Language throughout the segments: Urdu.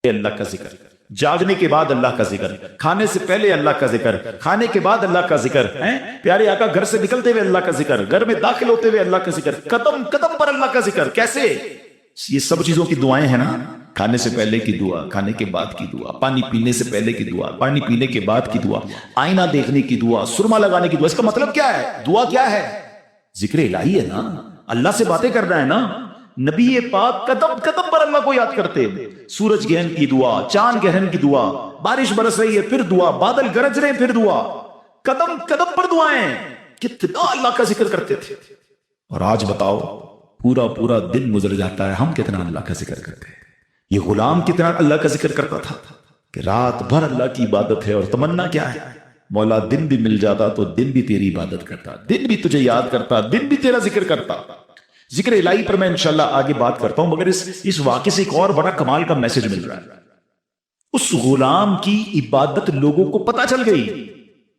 اللہ کا ذکر، جاگنے کے بعد اللہ کا ذکر، کھانے سے پہلے اللہ کا ذکر، کھانے کے بعد اللہ کا ذکر، پیارے آقا گھر سے نکلتے ہوئے اللہ کا ذکر، گھر میں داخل ہوتے ہوئے اللہ کا ذکر، قدم قدم پر اللہ کا ذکر. کیسے؟ یہ سب چیزوں کی دعائیں ہیں نا. کھانے سے پہلے کی دعا، کھانے کے بعد کی دعا، پانی پینے سے پہلے کی دعا، پانی پینے کے بعد کی دعا، آئینہ دیکھنے کی دعا، سرما لگانے کی دعا. اس کا مطلب کیا ہے؟ دعا کیا ہے؟ ذکر الہی ہے نا، اللہ سے باتیں کرنا ہے نا. نبی پاک قدم قدم پر اللہ کو یاد کرتے. سورج گہن کی دعا، چاند گہن کی دعا، بارش برس رہی ہے پھر دعا، بادل گرج رہے ہیں پھر دعا، قدم قدم پر دعائیں. کتنا اللہ کا ذکر کرتے تھے. اور آج بتاؤ پورا پورا دن گزر جاتا ہے، ہم کتنا اللہ کا ذکر کرتے ہیں. یہ غلام کتنا اللہ کا ذکر کرتا تھا کہ رات بھر اللہ کی عبادت ہے. اور تمنا کیا ہے؟ مولا دن بھی مل جاتا تو دن بھی تیری عبادت کرتا، دن بھی تجھے یاد کرتا، دن بھی تیرا ذکر کرتا. ذکر الہی پر میں انشاءاللہ آگے بات کرتا ہوں، مگر اس واقعے سے ایک اور بڑا کمال کا میسج مل رہا ہے. اس غلام کی عبادت لوگوں کو پتا چل گئی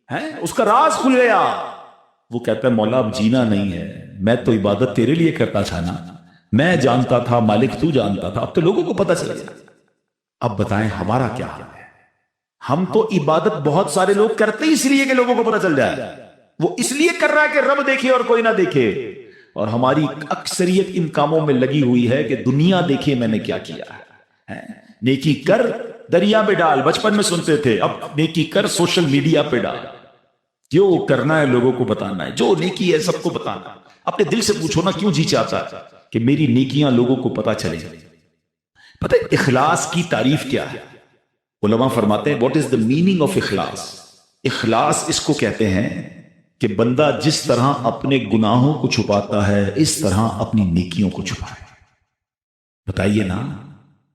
ہے، اس کا راز کھل گیا. وہ کہتا ہے مولا اب جینا نہیں ہے، میں تو عبادت تیرے لیے کرتا تھا نا، میں جانتا تھا مالک تو جانتا تھا، اب تو لوگوں کو پتا چل گیا. اب بتائیں ہمارا کیا حال ہے؟ ہم تو عبادت بہت سارے لوگ کرتے ہی اس لیے کہ لوگوں کو پتا چل جائے. وہ اس لیے کر رہا ہے کہ رب دیکھے اور کوئی نہ دیکھے. اور ہماری اکثریت ان کاموں میں لگی ہوئی ہے کہ دنیا دیکھے میں نے کیا کیا ہے. نیکی کر دریا میں ڈال، بچپن میں سنتے تھے، اب نیکی کر سوشل میڈیا پہ ڈال. جو کرنا ہے لوگوں کو بتانا ہے، جو نیکی ہے سب کو بتانا ہے. اپنے دل سے پوچھو نا کیوں جی چاہتا ہے کہ میری نیکیاں لوگوں کو پتا چلے. پتہ ہے اخلاص کی تعریف کیا ہے؟ علماء فرماتے ہیں what is the meaning of اخلاص. اخلاص اس کو کہتے ہیں کہ بندہ جس طرح اپنے گناہوں کو چھپاتا ہے اس طرح اپنی نیکیوں کو چھپائے. بتائیے نا،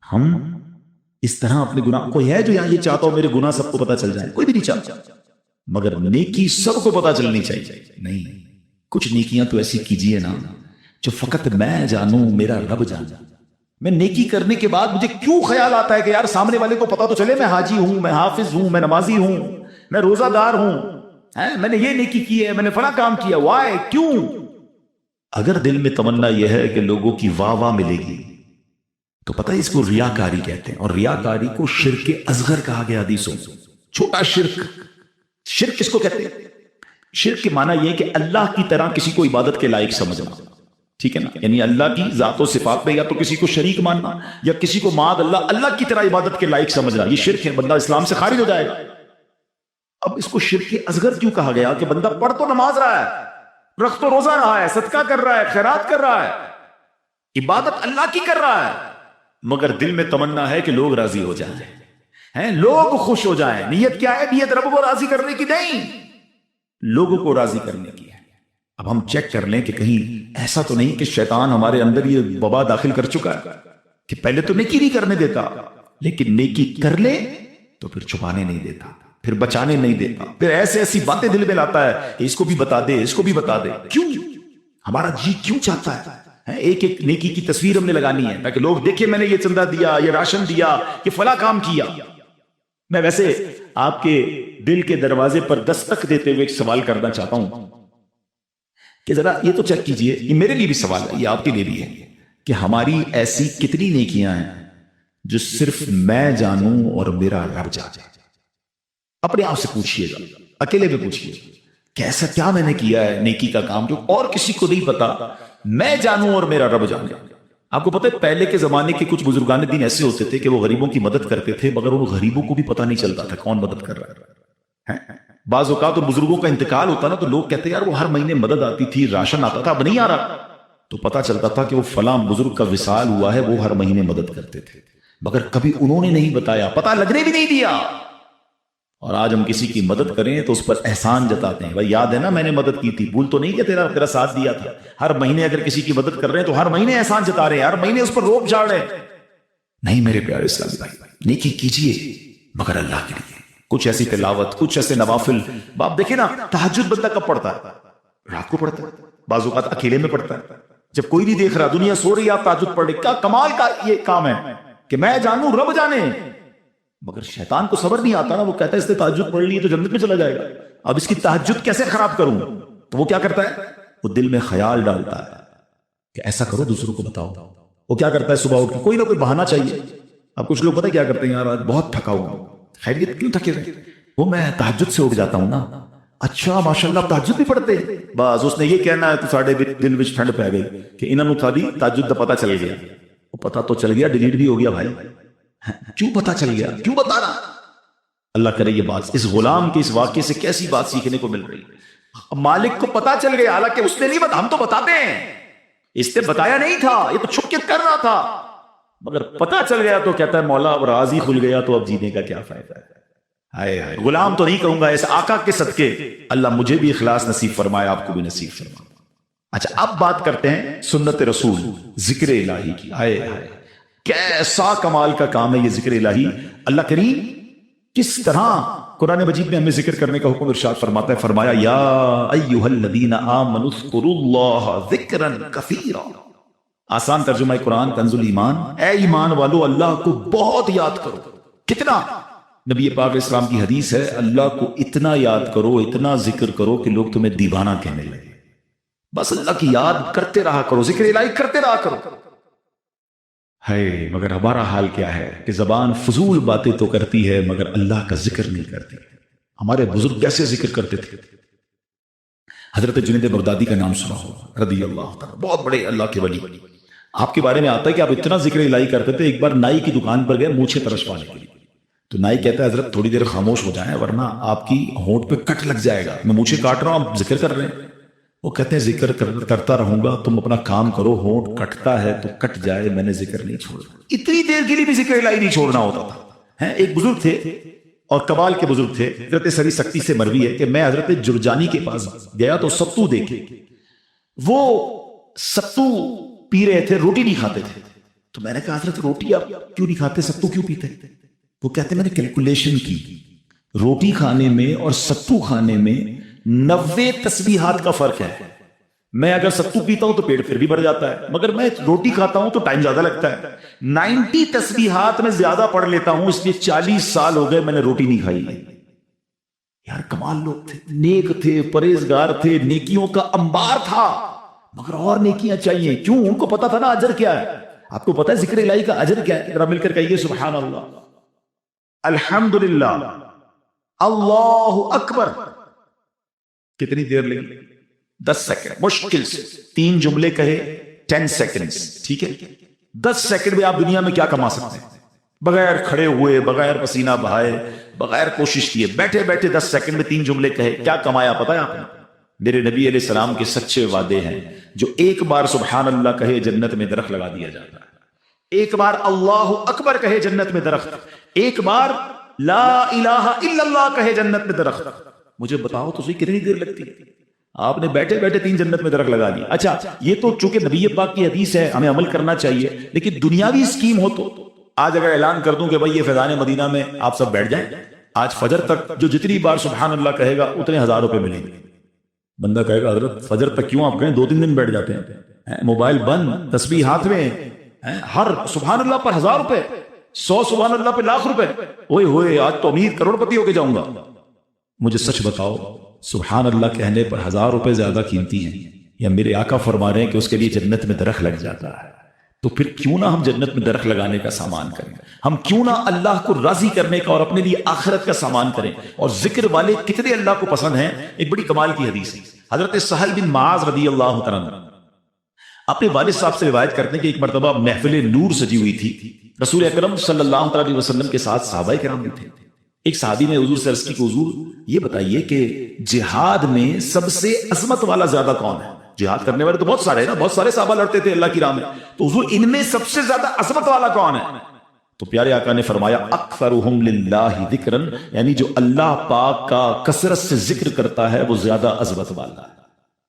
ہم اس طرح اپنے گناہ، کوئی ہے جو یہاں یہ چاہتا ہو میرے گناہ سب کو پتا چل جائے؟ کوئی بھی نہیں چاہتا. مگر نیکی سب کو پتا چلنی چاہیے. نہیں، کچھ نیکیاں تو ایسی کیجئے نا جو فقط میں جانوں، میرا رب جانے. میں نیکی کرنے کے بعد مجھے کیوں خیال آتا ہے کہ یار سامنے والے کو پتا تو چلے میں حاجی ہوں، میں حافظ ہوں، میں نمازی ہوں، میں روزہ دار ہوں، میں نے یہ نیکی کی ہے، میں نے فلاں کام کیا. وائے؟ کیوں؟ اگر دل میں تمنا یہ ہے کہ لوگوں کی واہ واہ ملے گی تو پتہ ہے اس کو ریاکاری کہتے ہیں. اور ریاکاری کو شرک اصغر کہا گیا حدیثوں. چھوٹا شرک. شرک کس کو کہتے ہیں؟ شرک کے معنی یہ ہے کہ اللہ کی طرح کسی کو عبادت کے لائق سمجھنا. ٹھیک ہے نا؟ یعنی اللہ کی ذات و صفات میں یا تو کسی کو شریک ماننا یا کسی کو معاذ اللہ کی طرح عبادت کے لائق سمجھنا. یہ شرک ہے، بندہ اسلام سے خارج ہو جائے گا. اب اس کو شرک اصغر کیوں کہا گیا؟ کہ بندہ پڑھ تو نماز رہا ہے، رکھ تو روزہ رہا ہے، صدقہ کر رہا ہے، خیرات کر رہا ہے، عبادت اللہ کی کر رہا ہے، مگر دل میں تمنا ہے کہ لوگ راضی ہو جائیں، لوگ خوش ہو جائیں. نیت کیا ہے؟ نیت رب کو راضی کرنے کی نہیں، لوگوں کو راضی کرنے کی ہے. اب ہم چیک کر لیں کہ کہیں ایسا تو نہیں کہ شیطان ہمارے اندر یہ وبا داخل کر چکا ہے کہ پہلے تو نیکی نہیں کرنے دیتا، لیکن نیکی کر لے تو پھر چھپانے نہیں دیتا، پھر بچانے نہیں دیتا، پھر ایسی باتیں دل میں لاتا ہے کہ اس کو بھی بتا دے، اس کو بھی بتا دے. کیوں؟ ہمارا جی کیوں چاہتا ہے ایک ایک نیکی کی تصویر ہم نے لگانی ہے تاکہ لوگ دیکھیں میں نے یہ چندہ دیا، یہ راشن دیا، یہ فلاں کام کیا. میں ویسے آپ کے دل کے دروازے پر دستک دیتے ہوئے ایک سوال کرنا چاہتا ہوں کہ ذرا یہ تو چیک کیجئے، یہ میرے لیے بھی سوال ہے، یہ آپ کے لیے بھی ہے، کہ ہماری ایسی کتنی نیکیاں ہیں جو صرف میں جانوں اور میرا رب جانے. اپنے آپ سے پوچھئے گا، اکیلے میں پوچھئے کہ ایسا کیا میں نے کیا ہے نیکی کا کام جو اور کسی کو نہیں پتا، میں جانوں اور میرا رب جانے. آپ کو پتہ ہے پہلے کے زمانے کے کچھ بزرگان دین ایسے ہوتے تھے کہ وہ غریبوں کی مدد کرتے تھے مگر ان غریبوں کو بھی پتہ نہیں چلتا تھا کون مدد کر رہا ہے. بعض اوقات اور بزرگوں کا انتقال ہوتا نا تو لوگ کہتے ہیں یار وہ ہر مہینے مدد آتی تھی، راشن آتا تھا، اب نہیں آ رہا، تو پتہ چلتا تھا کہ وہ فلاں بزرگ کا وصال ہوا ہے، وہ ہر مہینے مدد کرتے تھے مگر کبھی انہوں نے نہیں بتایا، پتہ لگنے بھی نہیں دیا. اور آج ہم کسی کی مدد کریں تو اس پر احسان جتاتے ہیں، بھائی یاد ہے نا میں نے مدد کی تھی، بھول تو نہیں کہ تیرا ساتھ دیا تھا. ہر مہینے اگر کسی کی مدد کر رہے ہیں تو ہر مہینے احسان جتا رہے ہیں، ہر مہینے اس پر روب جھاڑ رہے ہیں. نہیں میرے پیارے اسلامی بھائی، نیکی کیجئے مگر اللہ کے لیے. کچھ ایسی تلاوت، کچھ ایسے نوافل. باپ دیکھیں نا تہجد بندہ کب پڑھتا ہے؟ رات کو پڑھتا ہے، بعض اوقات اکیلے میں پڑھتا ہے جب کوئی نہیں دیکھ رہا، دنیا سو رہی ہے، آپ تہجد پڑھ رہے. کیا کمال کا یہ کام ہے کہ میں جانوں رب جانے. مگر شیطان کو صبر نہیں آتا نا، وہ کہتا ہے اس نے تہجد پڑھ لی تو جنت میں چلا جائے گا، اب اس کی تہجد کیسے خراب کروں. تو وہ کیا کرتا ہے؟ وہ دل میں خیال ڈالتا ہے کہ ایسا کرو دوسروں کو بتاؤ. وہ کیا کرتا ہے؟ صبح اٹھ کے کوئی نہ کوئی بہانہ چاہیے، اب کچھ لوگ پتہ کیا کرتے ہیں، یار آج بہت تھکا ہوا ہوں. خیریت کیوں تھکے ہوئے؟ وہ میں تہجد سے اٹھ جاتا ہوں نا. اچھا ماشاءاللہ آپ تہجد بھی پڑھتے ہیں؟ بس اس نے یہ کہنا ہے تو ساڑھے دل وچ ٹھنڈ پہ گئی کہ انہوں نے تھوڑی تہجد دا پتہ چل گیا. وہ پتہ تو چل گیا، ڈیلیٹ بھی ہو گیا بھائی. کیوں پتہ چل گیا؟ کیوں بتا رہا؟ اللہ کرے یہ بات اس غلام کے اس واقعے سے کیسی بات سیکھنے کو مل رہی ہے. مالک کو پتہ چل گیا، حالانکہ اس نے نہیں بتا، ہم تو بتاتے ہیں، اس نے بتایا نہیں تھا، یہ تو چھپ کے کر رہا تھا، مگر پتہ چل گیا تو کہتا ہے مولا اب راز ہی کھل گیا تو اب جینے کا کیا فائدہ ہے. ہائے غلام تو نہیں کہوں گا، اس آقا کے صدقے اللہ مجھے بھی اخلاص نصیب فرمائے، آپ کو بھی نصیب فرمائے. اچھا اب بات کرتے ہیں سنت رسول، ذکر الہی کی. ہائے ہائے کیسا کمال کا کام ہے یہ ذکر الہی. اللہ کریم کس طرح قرآن مجید میں ہمیں ذکر کرنے کا حکم ارشاد فرماتا ہے. فرمایا یا ایھا الذین آمنوا اذکروا اللہ ذکرا کثیرا. آسان ترجمہ قرآن کنز الایمان، اے ایمان والو اللہ کو بہت یاد کرو. کتنا؟ نبی پاک علیہ السلام کی حدیث ہے اللہ کو اتنا یاد کرو، اتنا ذکر کرو کہ لوگ تمہیں دیوانہ کہنے لگے. بس اللہ کی یاد کرتے رہا کرو، ذکر الہی کرتے رہا کرو. ہے مگر ہمارا حال کیا ہے کہ زبان فضول باتیں تو کرتی ہے مگر اللہ کا ذکر نہیں کرتی. ہمارے بزرگ کیسے ذکر کرتے تھے؟ حضرت جنید بغدادی کا نام سنا ہو رضی اللہ تعالیٰ، بہت بڑے اللہ کے ولی. آپ کے بارے میں آتا ہے کہ آپ اتنا ذکر الہی کرتے تھے، ایک بار نائی کی دکان پر گئے مونچھیں ترشوانے کے لیے. تو نائی کہتا ہے حضرت تھوڑی دیر خاموش ہو جائیں ورنہ آپ کی ہونٹ پہ کٹ لگ جائے گا، میں مونچھیں کاٹ رہا ہوں آپ ذکر کر رہے ہیں. وہ کہتے ہیں ذکر کرتا رہوں گا، تم اپنا کام کرو، ہونٹ کٹتا ہے تو کٹ جائے، میں نے ذکر نہیں چھوڑا. اتنی دیر کے لیے بھی ذکر الہی نہیں چھوڑنا ہوتا تھا. ایک بزرگ تھے اور کمال کے بزرگ تھے، حضرت سری سکتی سے مروی ہے کہ میں حضرت جرجانی کے پاس گیا تو ستو دیکھے. وہ ستو پی رہے تھے، روٹی نہیں کھاتے تھے. تو میں نے کہا حضرت روٹی آپ کیوں نہیں کھاتے، ستو کیوں پیتے؟ وہ کہتے میں نے کیلکولیشن کی، روٹی کھانے میں اور ستو کھانے میں 90 تسبیحات کا فرق ہے. میں اگر ستو پیتا ہوں تو پیٹ پھر بھی بھر جاتا ہے، مگر میں روٹی کھاتا ہوں تو ٹائم زیادہ لگتا ہے. 90 تسبیحات میں زیادہ پڑھ لیتا ہوں، اس لیے 40 سال ہو گئے میں نے روٹی نہیں کھائی. یار کمال لوگ تھے، نیک تھے، پرہیزگار تھے، نیکیوں کا انبار تھا، مگر اور نیکیاں چاہیے. کیوں؟ ان کو پتا تھا نا اجر کیا ہے. آپ کو پتا ہے ذکر الہی کا اجر کیا ہے؟ ذرا مل کر کہیے سبحان اللہ، الحمدللہ، اللہ اکبر. کتنی دیر لگی؟ 10 سیکنڈ مشکل سے. 3 جملے کہے 10 سیکنڈز، ٹھیک ہے. 10 سیکنڈ میں آپ دنیا میں کیا کما سکتے ہیں؟ بغیر کھڑے ہوئے، بغیر پسینہ بہائے، بغیر کوشش کیے، بیٹھے بیٹھے 10 سیکنڈ میں 3 جملے کہے، کیا کمایا پتا ہے آپ نے؟ میرے نبی علیہ السلام کے سچے وعدے ہیں، جو ایک بار سبحان اللہ کہے جنت میں درخت لگا دیا جاتا ہے. ایک بار اللہ اکبر کہے جنت میں درخت، ایک بار لا الہ الا اللہ کہے جنت میں درخت. مجھے بتاؤ تو صحیح کتنی دیر لگتی ہے؟ آپ نے بیٹھے بیٹھے 3 جنت میں درخت لگا دیا. اچھا یہ تو چونکہ نبی پاک کی حدیث ہے ہمیں عمل کرنا چاہیے، لیکن دنیاوی اسکیم ہو تو آج اگر اعلان کر دوں کہ بھائی یہ فیضان مدینہ میں آپ سب بیٹھ جائیں، آج فجر تک جو جتنی بار سبحان اللہ کہے گا اتنے 1000 روپے ملیں گے. بندہ کہے گا حضرت فجر تک کیوں آپ کہیں، 2-3 دن بیٹھ جاتے ہیں، موبائل بند، تسبیح ہاتھ میں، ہر سبحان اللہ پر 1000 روپے، 100 سبحان اللہ پہ لاکھ روپے. اوئے ہوئے آج تو امیر کروڑ پتی ہو کے جاؤں گا. مجھے سچ بتاؤ سبحان اللہ کہنے پر 1000 روپے زیادہ قیمتی ہیں یا میرے آقا فرما رہے ہیں کہ اس کے لیے جنت میں درخت لگ جاتا ہے؟ تو پھر کیوں نہ ہم جنت میں درخت لگانے کا سامان کریں، ہم کیوں نہ اللہ کو راضی کرنے کا اور اپنے لیے آخرت کا سامان کریں. اور ذکر والے کتنے اللہ کو پسند ہیں. ایک بڑی کمال کی حدیث ہے، حضرت سہل بن معاذ رضی اللہ تعالیٰ عنہ اپنے والد صاحب سے روایت کرتے ہیں کہ ایک مرتبہ محفل نور سجی ہوئی تھی، رسول اکرم صلی اللہ علیہ وسلم کے ساتھ صحابہ کرام بھی تھے. ایک صحابی نے حضور سے عرض کی کہ حضور یہ بتائیے کہ جہاد میں سب سے عظمت والا زیادہ کون ہے؟ جہاد کرنے والے تو بہت سارے ہیں نا، بہت سارے صحابہ لڑتے تھے اللہ کی راہ میں، تو حضور ان میں سب سے زیادہ عظمت والا کون ہے؟ تو پیارے آقا نے فرمایا اکثرہم للہ ذکرا، یعنی جو اللہ پاک کا کثرت سے ذکر کرتا ہے وہ زیادہ عظمت والا ہے.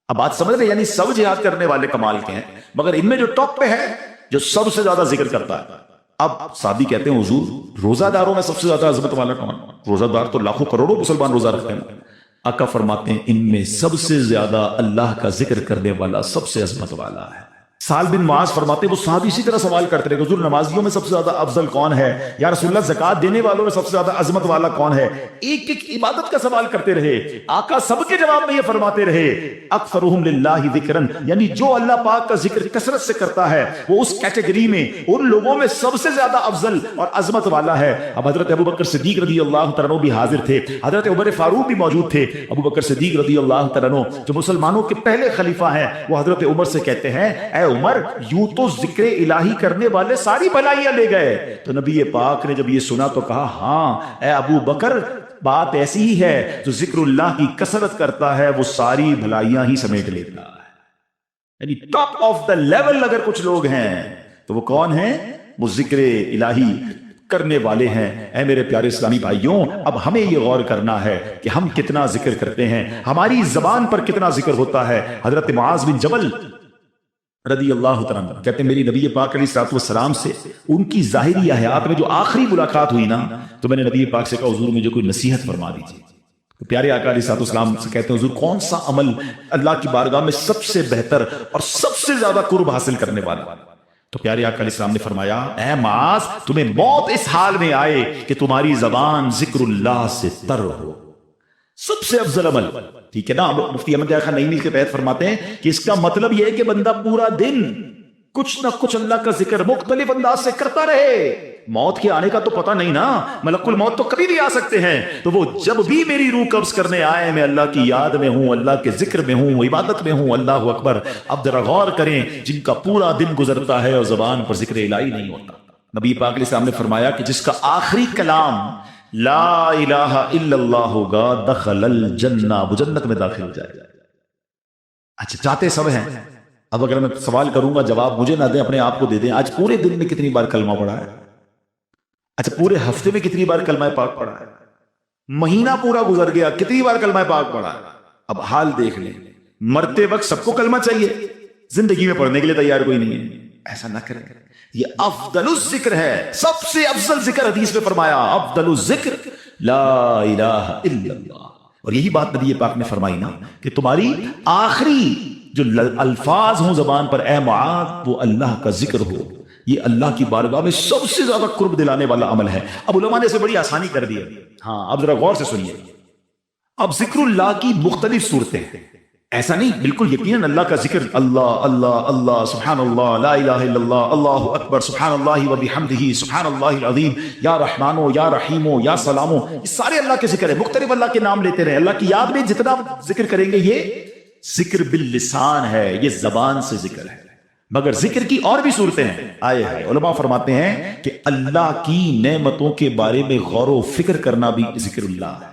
اب بات سمجھ رہے، یعنی سب جہاد کرنے والے کمال کے ہیں مگر ان میں جو ٹاپ پہ ہے جو سب سے زیادہ ذکر کرتا ہے. اب صحابی کہتے ہیں حضور روزہ داروں میں سب سے زیادہ عظمت والا کون؟ روزہ دار تو لاکھوں کروڑوں مسلمان روزہ رکھتے ہیں. آقا فرماتے ہیں ان میں سب سے زیادہ اللہ کا ذکر کرنے والا سب سے عظمت والا ہے. سال بن معاذ فرماتے وہ صحابی اسی طرح سوال کرتے رہے حضور نمازیوں میں سب سے زیادہ افضل کون ہے، یا رسول اللہ زکات دینے والوں میں سب سے زیادہ عظمت والا کون ہے، ایک ایک عبادت کا سوال کرتے رہے. آقا سب کے جواب میں یہ فرماتے رہے اکثرہم للہ ذکرن، یعنی جو اللہ پاک کا ذکر کثرت سے کرتا ہے وہ اس کیٹیگری میں ان لوگوں میں سب سے زیادہ افضل اور عظمت والا ہے. اب حضرت ابو بکر صدیق رضی اللہ تعالیٰ عنہ بھی حاضر تھے، حضرت عمر فاروق بھی موجود تھے. ابو بکر صدیق رضی اللہ تعالیٰ عنہ جو مسلمانوں کے پہلے خلیفہ ہیں، وہ حضرت عمر سے کہتے ہیں اے عمر یوں تو ذکر الہی کرنے والے ساری بھلائیاں لے گئے. تو نبی پاک نے جب یہ سنا تو کہا ہاں اے ابو بکر بات ایسی ہی ہے، جو ذکر اللہ کی کثرت کرتا ہے وہ ساری بھلائیاں ہی سمیٹ لیتا ہے. یعنی ٹاپ آف دا لیول اگر کچھ لوگ ہیں تو وہ کون ہیں؟ وہ ذکر الہی کرنے والے ہیں. اے میرے پیارے اسلامی بھائیوں، اب ہمیں یہ غور کرنا ہے کہ ہم کتنا ذکر کرتے ہیں، ہماری زبان پر کتنا ذکر ہوتا ہے. حضرت معاذ بن جبل رضی اللہ تعالیٰ عنہ کہتے ہیں میری نبی پاک علیہ الصلوۃ والسلام سے ان کی ظاہری حیات میں جو آخری ملاقات ہوئی نا، تو میں نے نبی پاک سے کہا حضور مجھے کوئی نصیحت فرما دیجیے. تو پیارے آقا علیہ الصلوۃ والسلام سے کہتے ہیں حضور کون سا عمل اللہ کی بارگاہ میں سب سے بہتر اور سب سے زیادہ قرب حاصل کرنے والا؟ تو پیارے آقا علیہ السلام نے فرمایا اے معاذ تمہیں موت اس حال میں آئے کہ تمہاری زبان ذکر اللہ سے تر ہو، سب سے افضل عمل. ٹھیک ہے نا. مفتی احمد خان نعیمی کے تحت فرماتے ہیں کہ اس کا مطلب یہ ہے کہ بندہ پورا دن کچھ نہ کچھ اللہ کا ذکر مختلف انداز سے کرتا رہے. موت کے آنے کا تو پتہ نہیں نا، ملک الموت تو کبھی بھی آ سکتے ہیں. تو وہ جب بھی میری روح قبض کرنے آئے میں اللہ کی یاد میں ہوں، اللہ کے ذکر میں ہوں، عبادت میں ہوں. اللہ اکبر. اب ذرا غور کریں جن کا پورا دن گزرتا ہے اور زبان پر ذکر الہی نہیں ہوتا. نبی پاک علیہ السلام نے فرمایا کہ جس کا آخری کلام لا الہ الا اللہ ہوگا دخل الجنہ، وہ جنت میں داخل ہو جائے گا. اچھا چاہتے سب ہیں. اب اگر میں سوال کروں گا جواب مجھے نہ دیں، اپنے آپ کو دے دیں. آج پورے دن میں کتنی بار کلمہ پڑھا ہے؟ اچھا پورے ہفتے میں کتنی بار کلمہ پاک پڑھا ہے؟ مہینہ پورا گزر گیا کتنی بار کلمہ پاک پڑھا ہے؟ اب حال دیکھ لیں. مرتے وقت سب کو کلمہ چاہیے، زندگی میں پڑھنے کے لیے تیار کوئی نہیں ہے. ایسا نہ کریں. یہ افضل الذکر ہے، سب سے افضل ذکر حدیث میں فرمایا افضل الذکر لا الہ الا اللہ. اور یہی بات نبی پاک نے فرمائی نا کہ تمہاری آخری جو الفاظ ہوں زبان پر اے معاذ وہ اللہ کا ذکر ہو. یہ اللہ کی بارگاہ میں سب سے زیادہ قرب دلانے والا عمل ہے. اب علماء نے اسے بڑی آسانی کر دی ہے. ہاں اب ذرا غور سے سنیے. اب ذکر اللہ کی مختلف صورتیں ہیں، ایسا نہیں بالکل یقیناً اللہ کا ذکر اللہ اللہ اللہ سبحان اللہ لا الہ الا اللہ اللہ اکبر سبحان اللہ و بحمدہ سبحان اللہ العظیم یا رحمانو یا رحیمو یا سلامو، یہ سارے اللہ کے ذکر ہیں. مختلف اللہ کے نام لیتے رہے. اللہ کی یاد میں جتنا ذکر کریں گے یہ ذکر باللسان ہے، یہ زبان سے ذکر ہے. مگر ذکر کی اور بھی صورتیں ہیں. آئے ہیں علماء فرماتے ہیں کہ اللہ کی نعمتوں کے بارے میں غور و فکر کرنا بھی ذکر اللہ ہے.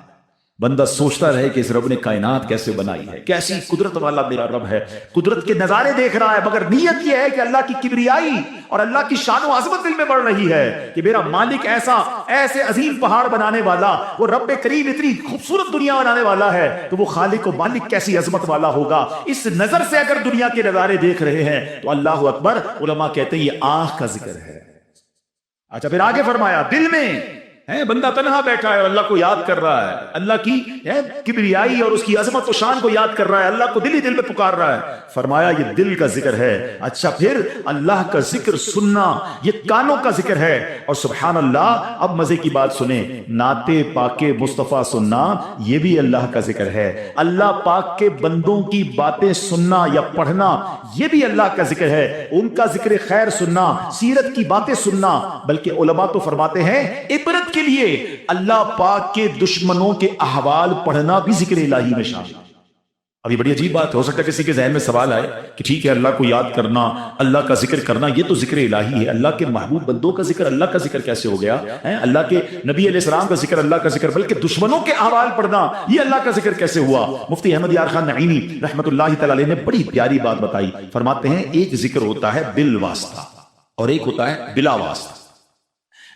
بندہ سوچتا رہے کہ اس رب نے کائنات کیسے بنائی ہے، کیسی قدرت والا میرا رب ہے، قدرت کے نظارے دیکھ رہا ہے. مگر نیت یہ ہے کہ اللہ کی کبریائی اور اللہ کی شان و عظمت دل میں بڑھ رہی ہے کہ میرا مالک ایسے عظیم پہاڑ بنانے والا، وہ رب کریم اتنی خوبصورت دنیا بنانے والا ہے، تو وہ خالق و مالک کیسی عظمت والا ہوگا. اس نظر سے اگر دنیا کے نظارے دیکھ رہے ہیں تو اللہ اکبر. علماء کہتے ہیں یہ آنکھ کا ذکر ہے. اچھا پھر آگے فرمایا دل میں بندہ تنہا بیٹھا ہے اور اللہ کو یاد کر رہا ہے، اللہ کی کبریائی اور اس کی عظمت و شان کو یاد کر رہا ہے، اللہ کو دل ہی دل میں پکار رہا ہے. فرمایا یہ دل کا ذکر ہے. اچھا پھر اللہ کا ذکر سننا یہ کانوں کا ذکر ہے. اور سبحان اللہ اب مزے کی بات سنیں، نعت پاک مصطفیٰ سننا یہ بھی اللہ کا ذکر ہے. اللہ پاک کے بندوں کی باتیں سننا یا پڑھنا یہ بھی اللہ کا ذکر ہے. ان کا ذکر خیر سننا، سیرت کی باتیں سننا. بلکہ علماء تو فرماتے ہیں عبرت کے لیے اللہ پاک کے دشمنوں کے احوال پڑھنا بھی ذکر الہی میں شامل. ابھی بڑی عجیب بات ہو سکتا ہے کسی کے ذہن میں سوال آئے کہ ٹھیک ہے اللہ کو یاد کرنا، اللہ کا ذکر کرنا یہ تو ذکر الہی ہے، اللہ کے محبوب بندوں کا ذکر اللہ کا ذکر کیسے ہو گیا؟ اللہ کے نبی علیہ السلام کا ذکر اللہ کا ذکر، بلکہ دشمنوں کے احوال پڑھنا یہ اللہ کا ذکر کیسے ہوا؟ مفتی احمد یار خان نعیمی رحمۃ اللہ تعالی علیہ نے بڑی پیاری بات بتائی. فرماتے ہیں ایک ذکر ہوتا ہے بالواسطہ اور ایک ہوتا ہے بلا واسطہ.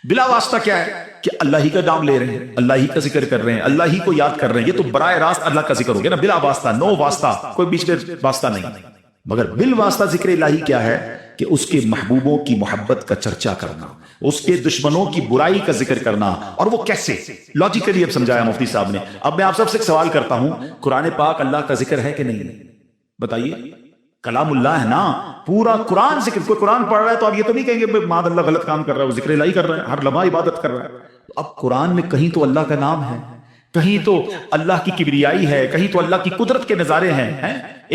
بلا واسطہ کیا ہے کہ اللہ ہی کا نام لے رہے ہیں، اللہ ہی کا ذکر کر رہے ہیں، اللہ ہی کو یاد کر رہے ہیں، یہ تو براہ راست اللہ کا ذکر ہو گیا نا. بلا واسطہ، نو واسطہ، کوئی بیچ میں واسطہ نہیں. مگر بال واسطہ ذکر الہی کیا ہے کہ اس کے محبوبوں کی محبت کا چرچا کرنا، اس کے دشمنوں کی برائی کا ذکر کرنا. اور وہ کیسے لاجیکلی اب سمجھایا مفتی صاحب نے. اب میں آپ سب سے ایک سوال کرتا ہوں، قرآن پاک اللہ کا ذکر ہے کہ نہیں؟ بتائیے. کلام اللہ ہے نا، پورا قرآن ذکر. کوئی قرآن پڑھ رہا ہے تو آپ یہ تو نہیں کہیں گے ماد اللہ غلط کام کر رہا ہے، وہ ذکر الہی کر رہا ہے، ہر لمحہ عبادت کر رہا ہے. تو اب قرآن میں کہیں تو اللہ کا نام ہے، کہیں تو اللہ کی کبریائی ہے، کہیں تو اللہ کی قدرت کے نظارے ہیں.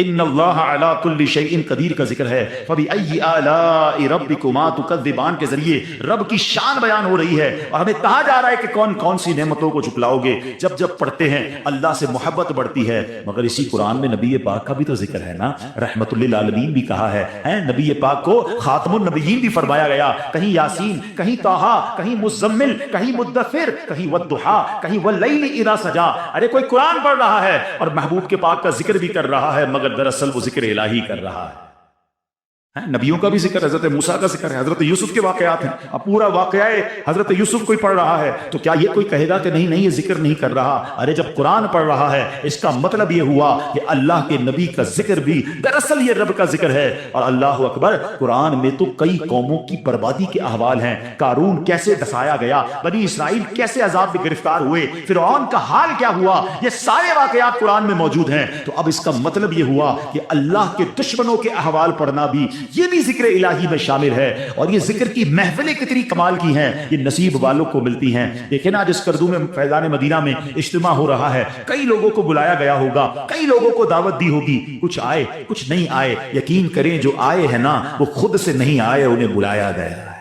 ان اللہ علی کل شیء قدیر کا ذکر ہے. فبأی آلاء ربکما تکذبان کے ذریعے رب کی شان بیان ہو رہی ہے، اور ہمیں کہا جا رہا ہے کہ کون کون سی نعمتوں کو جھٹلاؤ گے. جب جب پڑھتے ہیں اللہ سے محبت بڑھتی ہے. مگر اسی قرآن میں نبی پاک کا بھی تو ذکر ہے نا، رحمت للعالمین بھی کہا ہے. نبی پاک کو خاتم النبیین بھی فرمایا گیا. کہیں یاسین، کہیں طٰہٰ، کہیں مزمل، کہیں مدثر، کہیں والضحیٰ، کہیں واللیل اذا سجا. ارے کوئی قرآن پڑھ رہا ہے اور محبوب کے پاک کا ذکر بھی کر رہا ہے، مگر دراصل وہ ذکر الہی کر رہا ہے. نبیوں کا بھی ذکر، حضرت موسیٰ کا ذکر ہے، حضرت یوسف کے واقعات ہیں. اب پورا واقعہ حضرت یوسف کوئی پڑھ رہا ہے تو کیا یہ کوئی کہے گا کہ نہیں نہیں یہ ذکر نہیں کر رہا؟ ارے جب قرآن پڑھ رہا ہے اس کا مطلب یہ ہوا کہ اللہ کے نبی کا ذکر بھی دراصل یہ رب کا ذکر ہے. اور اللہ اکبر، قرآن میں تو کئی قوموں کی بربادی کے احوال ہیں. قارون کیسے دھسایا گیا، بنی اسرائیل کیسے عذاب میں گرفتار ہوئے، فرعون کا حال کیا ہوا، یہ سارے واقعات قرآن میں موجود ہیں. تو اب اس کا مطلب یہ ہوا کہ اللہ کے دشمنوں کے احوال پڑھنا بھی، یہ بھی ذکر الہی میں شامل ہے. اور یہ ذکر کی محفلیں کتنی کمال کی ہیں، یہ نصیب والوں کو ملتی ہیں. دیکھیں نا جس کردو میں فیضان مدینہ میں اجتماع ہو رہا ہے، کئی لوگوں کو بلایا گیا ہوگا، کئی لوگوں کو دعوت دی ہوگی، کچھ آئے کچھ نہیں آئے. یقین کریں جو آئے ہیں نا وہ خود سے نہیں آئے، انہیں بلایا گیا ہے.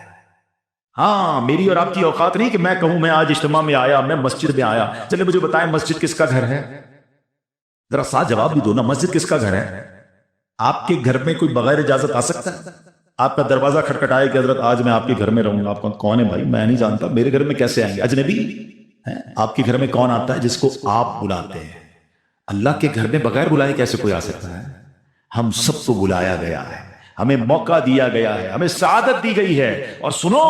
ہاں میری اور آپ کی اوقات نہیں کہ میں کہوں میں آج اجتماع میں آیا، میں مسجد میں آیا. چلے مجھے بتائیں مسجد کس کا گھر ہے؟ ذرا ساتھ جواب بھی دو نا، مسجد کس کا گھر ہے؟ آپ کے گھر میں کوئی بغیر اجازت آ سکتا ہے؟ آپ کا دروازہ کھٹکھٹائے کہ حضرت آج میں آپ کے گھر میں رہوں گا. آپ کون ہے بھائی؟ میں نہیں جانتا، میرے گھر میں کیسے آئیں گے؟ اجنبی ہیں. آپ کے گھر میں کون آتا ہے؟ جس کو آپ بلاتے ہیں. اللہ کے گھر میں بغیر بلائے کیسے کوئی آ سکتا ہے؟ ہم سب کو بلایا گیا ہے، ہمیں موقع دیا گیا ہے، ہمیں سعادت دی گئی ہے. اور سنو،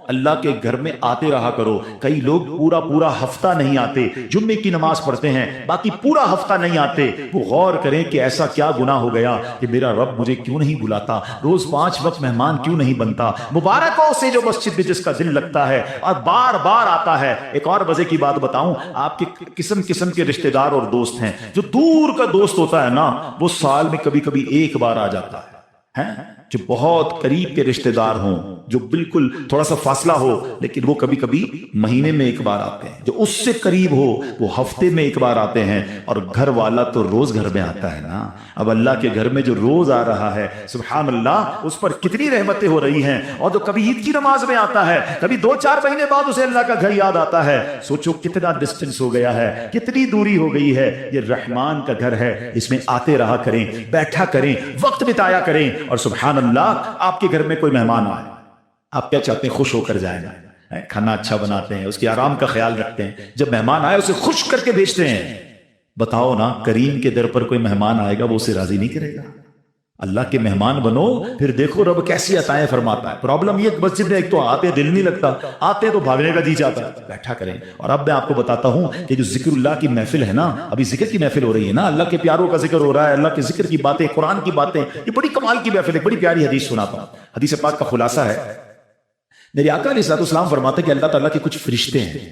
اللہ کے گھر میں آتے رہا کرو. کئی لوگ پورا پورا ہفتہ نہیں آتے، جمعے کی نماز پڑھتے ہیں باقی پورا ہفتہ نہیں آتے. وہ غور کریں کہ ایسا کیا گناہ ہو گیا کہ میرا رب مجھے کیوں نہیں بلاتا، روز 5 وقت مہمان کیوں نہیں بنتا. مبارک ہو اسے جو مسجد میں جس کا دل لگتا ہے اور بار بار آتا ہے. ایک اور مزے کی بات بتاؤں، آپ کے قسم قسم کے رشتہ دار اور دوست ہیں. جو دور کا دوست ہوتا ہے نا وہ سال میں کبھی کبھی ایک بار آ جاتا ہے. جو بہت قریب کے رشتہ دار ہوں، جو بالکل تھوڑا سا فاصلہ ہو، لیکن وہ کبھی کبھی مہینے میں ایک بار آتے ہیں. جو اس سے قریب ہو وہ ہفتے میں ایک بار آتے ہیں. اور گھر والا تو روز گھر میں آتا ہے نا. اب اللہ کے گھر میں جو روز آ رہا ہے، سبحان اللہ، اس پر کتنی رحمتیں ہو رہی ہیں. اور جو کبھی عید کی نماز میں آتا ہے، کبھی 2-4 مہینے بعد اسے اللہ کا گھر یاد آتا ہے. سوچو کتنا ڈسٹنس ہو گیا ہے، کتنی دوری ہو گئی ہے. یہ رحمان کا گھر ہے، اس میں آتے رہا کریں، بیٹھا کریں، وقت بتایا کریں. اور سبحان اللہ، آپ کے گھر میں کوئی مہمان آئے، آپ کیا چاہتے ہیں؟ خوش ہو کر جائیں گا، کھانا اچھا بناتے ہیں، اس کے آرام کا خیال رکھتے ہیں. جب مہمان آئے اسے خوش کر کے بھیجتے ہیں. بتاؤ نا، کریم کے در پر کوئی مہمان آئے گا وہ اسے راضی نہیں کرے گا؟ اللہ کے مہمان بنو، پھر دیکھو رب کیسی عطائیں فرماتا ہے. پرابلم یہ مسجد میں ایک تو آتے دل نہیں لگتا، آتے تو بھاگنے کا جی چاہتا ہے. بیٹھا کریں. اور اب میں آپ کو بتاتا ہوں کہ جو ذکر اللہ کی محفل ہے نا، ابھی ذکر کی محفل ہو رہی ہے نا، اللہ کے پیاروں کا ذکر ہو رہا ہے، اللہ کے ذکر کی باتیں، قرآن کی باتیں، یہ بڑی کمال کی محفل ہے. بڑی پیاری حدیث سناتا ہوں. حدیث پاک کا خلاصہ ہے، میرے آقا علیہ الصلوۃ والسلام فرماتے ہیں کہ اللہ تعالیٰ کے کچھ فرشتے ہیں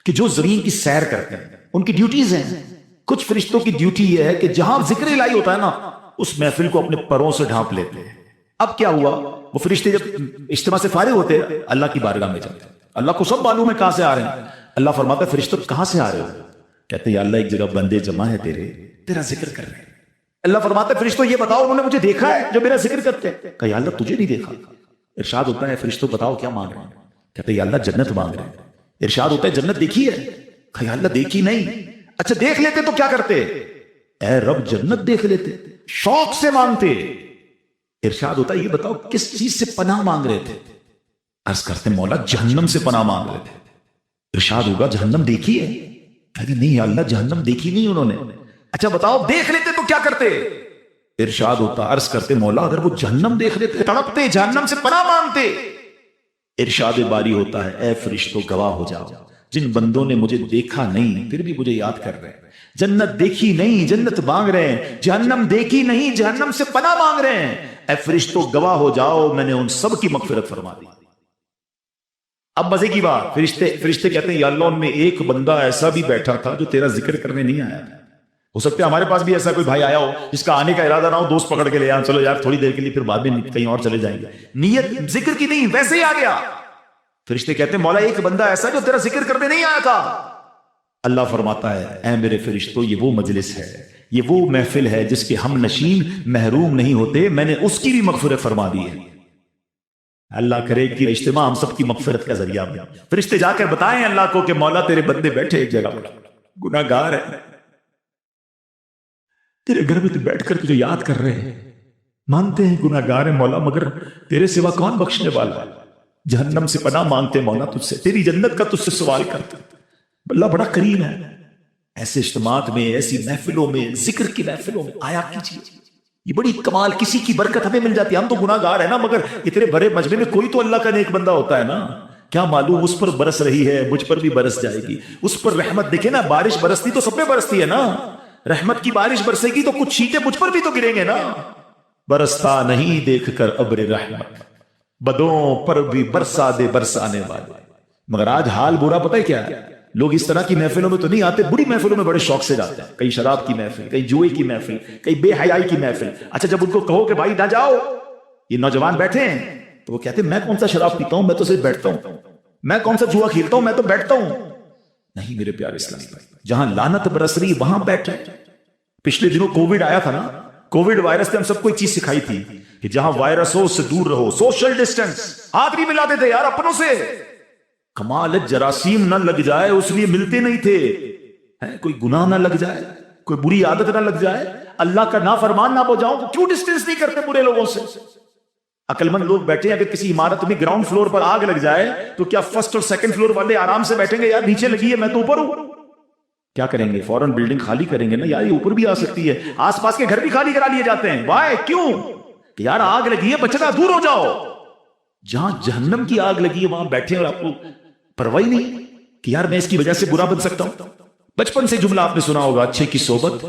کہ جو زمین کی سیر کرتے ہیں، ان کی ڈیوٹیز ہیں. کچھ فرشتوں کی ڈیوٹی یہ ہے کہ جہاں ذکر الہی ہوتا ہے نا اس محفل کو اپنے پروں سے ڈھانپ لیتے ہیں. اب کیا ہوا، وہ فرشتے جب اجتماع سے فارغ ہوتے ہیں اللہ کی بارگاہ میں جاتے ہیں. اللہ کو سب معلوم ہے کہاں سے آ رہے ہیں. اللہ فرماتا ہے فرشتوں کہاں سے آ رہے ہو؟ کہتے ہیں یا اللہ ایک جگہ بندے جمع ہے تیرا ذکر کر رہے ہیں. اللہ فرماتا ہے فرشتوں یہ بتاؤ انہوں نے مجھے دیکھا ہے جو میرا ذکر کرتے ہیں؟ کہ یا اللہ تجھے نہیں دیکھا. ارشاد ہوتا ہے فرشتوں بتاؤ کیا مانگ رہے ہیں؟ کہتے ہیں یا اللہ جنت مانگ رہے ہیں. ارشاد ہوتا ہے جنت دیکھی ہے؟ کہ یا اللہ دیکھی نہیں. اچھا دیکھ لیتے تو کیا کرتے؟ اے رب جنت دیکھ لیتے، شوق سے مانگتے. ارشاد ہوتا ہے یہ بتاؤ کس چیز سے پناہ مانگ رہے تھے؟ عرض کرتے مولا جہنم سے پناہ مانگ رہے تھے. ارشاد ہوگا جہنم دیکھی ہے؟ کہتے نہیں یا اللہ جہنم دیکھی نہیں انہوں نے. اچھا بتاؤ دیکھ لیتے تو کیا کرتے؟ ارشاد ہوتا عرض کرتے مولا اگر وہ جہنم دیکھ لیتے تڑپتے، جہنم سے پناہ مانگتے. ارشاد باری ہوتا ہے اے فرشتوں گواہ ہو جاؤ، جن بندوں نے مجھے دیکھا نہیں پھر بھی مجھے یاد کر رہے ہیں، جنت دیکھی نہیں جنت مانگ رہے ہیں، جہنم دیکھی نہیں جہنم سے پناہ مانگ رہے ہیں، اے فرشتوں گواہ ہو جاؤ میں نے ان سب کی مغفرت فرما دی. اب مزے کی بات، فرشتے کہتے ہیں یا اللہ ان میں ایک بندہ ایسا بھی بیٹھا تھا جو تیرا ذکر کرنے نہیں آیا. ہو سکتا ہے ہمارے پاس بھی ایسا کوئی بھائی آیا ہو جس کا آنے کا ارادہ نہ ہو، دوست پکڑ کے لے آیا، چلو یار تھوڑی دیر کے لیے، پھر بعد میں کہیں اور چلے جائیں گے، نیت ذکر کی نہیں، ویسے ہی آ گیا۔ فرشتے کہتے ہیں مولا ایک بندہ ایسا جو تیرا ذکر کرنے نہیں آیا تھا۔ اللہ فرماتا ہے اے میرے فرشتوں، یہ وہ مجلس ہے، یہ وہ محفل ہے جس کے ہم نشین محروم نہیں ہوتے، میں نے اس کی بھی مغفرت فرما دی ہے۔ اللہ کرے کہ اجتماع ہم سب کی مغفرت کا ذریعہ بنے۔ فرشتے جا کر بتائیں اللہ کو کہ مولا تیرے بندے بیٹھے ایک جگہ پر، گناہ گار ہے، تیرے گھر میں تو بیٹھ کر تجھے یاد کر رہے ہیں، مانتے ہیں گناہ گار ہیں مولا، مگر تیرے سوا کون بخشنے والا ہے، جہنم سے پناہ مانگتے مولا تجھ سے، تیری جنت کا تجھ سے سوال کرتے، اللہ بڑا کریم ہے۔ ایسے اجتماعات میں، ایسی محفلوں میں، ذکر کی محفلوں میں آیا کیجیے، یہ بڑی کمال، کسی کی برکت ہمیں مل جاتی ہے۔ ہم تو گناہ گار ہیں نا، مگر اتنے بڑے مجمع میں کوئی تو اللہ کا نیک بندہ ہوتا ہے نا، کیا معلوم اس پر برس رہی ہے، مجھ پر بھی برس جائے گی، اس پر رحمت۔ دیکھیں نا، بارش برستی تو سب پہ برستی ہے نا، رحمت کی بارش برسے گی تو کچھ چھینٹے مجھ پر بھی تو گریں گے نا۔ برستا نہیں دیکھ کر ابر رحمت، بدوں پر بھی برسا دے برسانے والے۔ مگر آج حال برا پتہ ہے کیا ہے، لوگ اس طرح کی محفلوں میں تو نہیں آتے، بڑی محفلوں میں بڑے شوق سے جاتے ہیں، کئی شراب کی محفل، کئی جوئے کی محفل، کئی بے حیائی کی محفل۔ اچھا جب ان کو کہو کہ بھائی نہ جاؤ، یہ نوجوان بیٹھے ہیں، تو وہ کہتے ہیں میں کون سا شراب پیتا ہوں، میں تو صرف بیٹھتا ہوں، میں کون سا جوا کھیلتا ہوں، میں تو بیٹھتا ہوں۔ نہیں میرے پیارے اسلامی بھائی، جہاں لعنت برس رہی وہاں بیٹھے۔ پچھلے دنوں کووڈ آیا تھا نا، کووڈ وائرس نے ہم سب کو ایک چیز سکھائی تھی کہ جہاں وائرس ہو اس سے دور رہو، سوشل ڈسٹینس، ہاتھ نہیں ملاتے تھے یار اپنوں سے، کمال جراثیم نہ لگ جائے اس لیے ملتے نہیں تھے، کوئی گناہ نہ لگ جائے، کوئی بری عادت نہ لگ جائے، اللہ کا نافرمان نہ ہو جاؤں، تو کیوں ڈسٹینس نہیں کرتے برے لوگوں سے؟ عقل مند لوگ بیٹھے ہیں، اگر کسی عمارت میں گراؤنڈ فلور پر آگ لگ جائے تو کیا فرسٹ اور سیکنڈ فلور والے آرام سے بیٹھیں گے یار نیچے لگی ہے میں تو اوپر ہوں؟ کیا کریں گے؟ فوراً بلڈنگ خالی کریں گے نا، یار یہ اوپر بھی آ سکتی ہے، آس پاس کے گھر بھی خالی کرا لیے جاتے ہیں۔ وائے؟ کیوں؟ کہ یار آگ لگی ہے، بچنا دور ہو جاؤ۔ جہاں جہنم کی آگ لگی ہے وہاں بیٹھے اور آپ کو پرواہ نہیں کہ یار میں اس کی وجہ سے برا بن سکتا ہوں۔ بچپن سے جملہ آپ نے سنا ہوگا، اچھے کی صحبت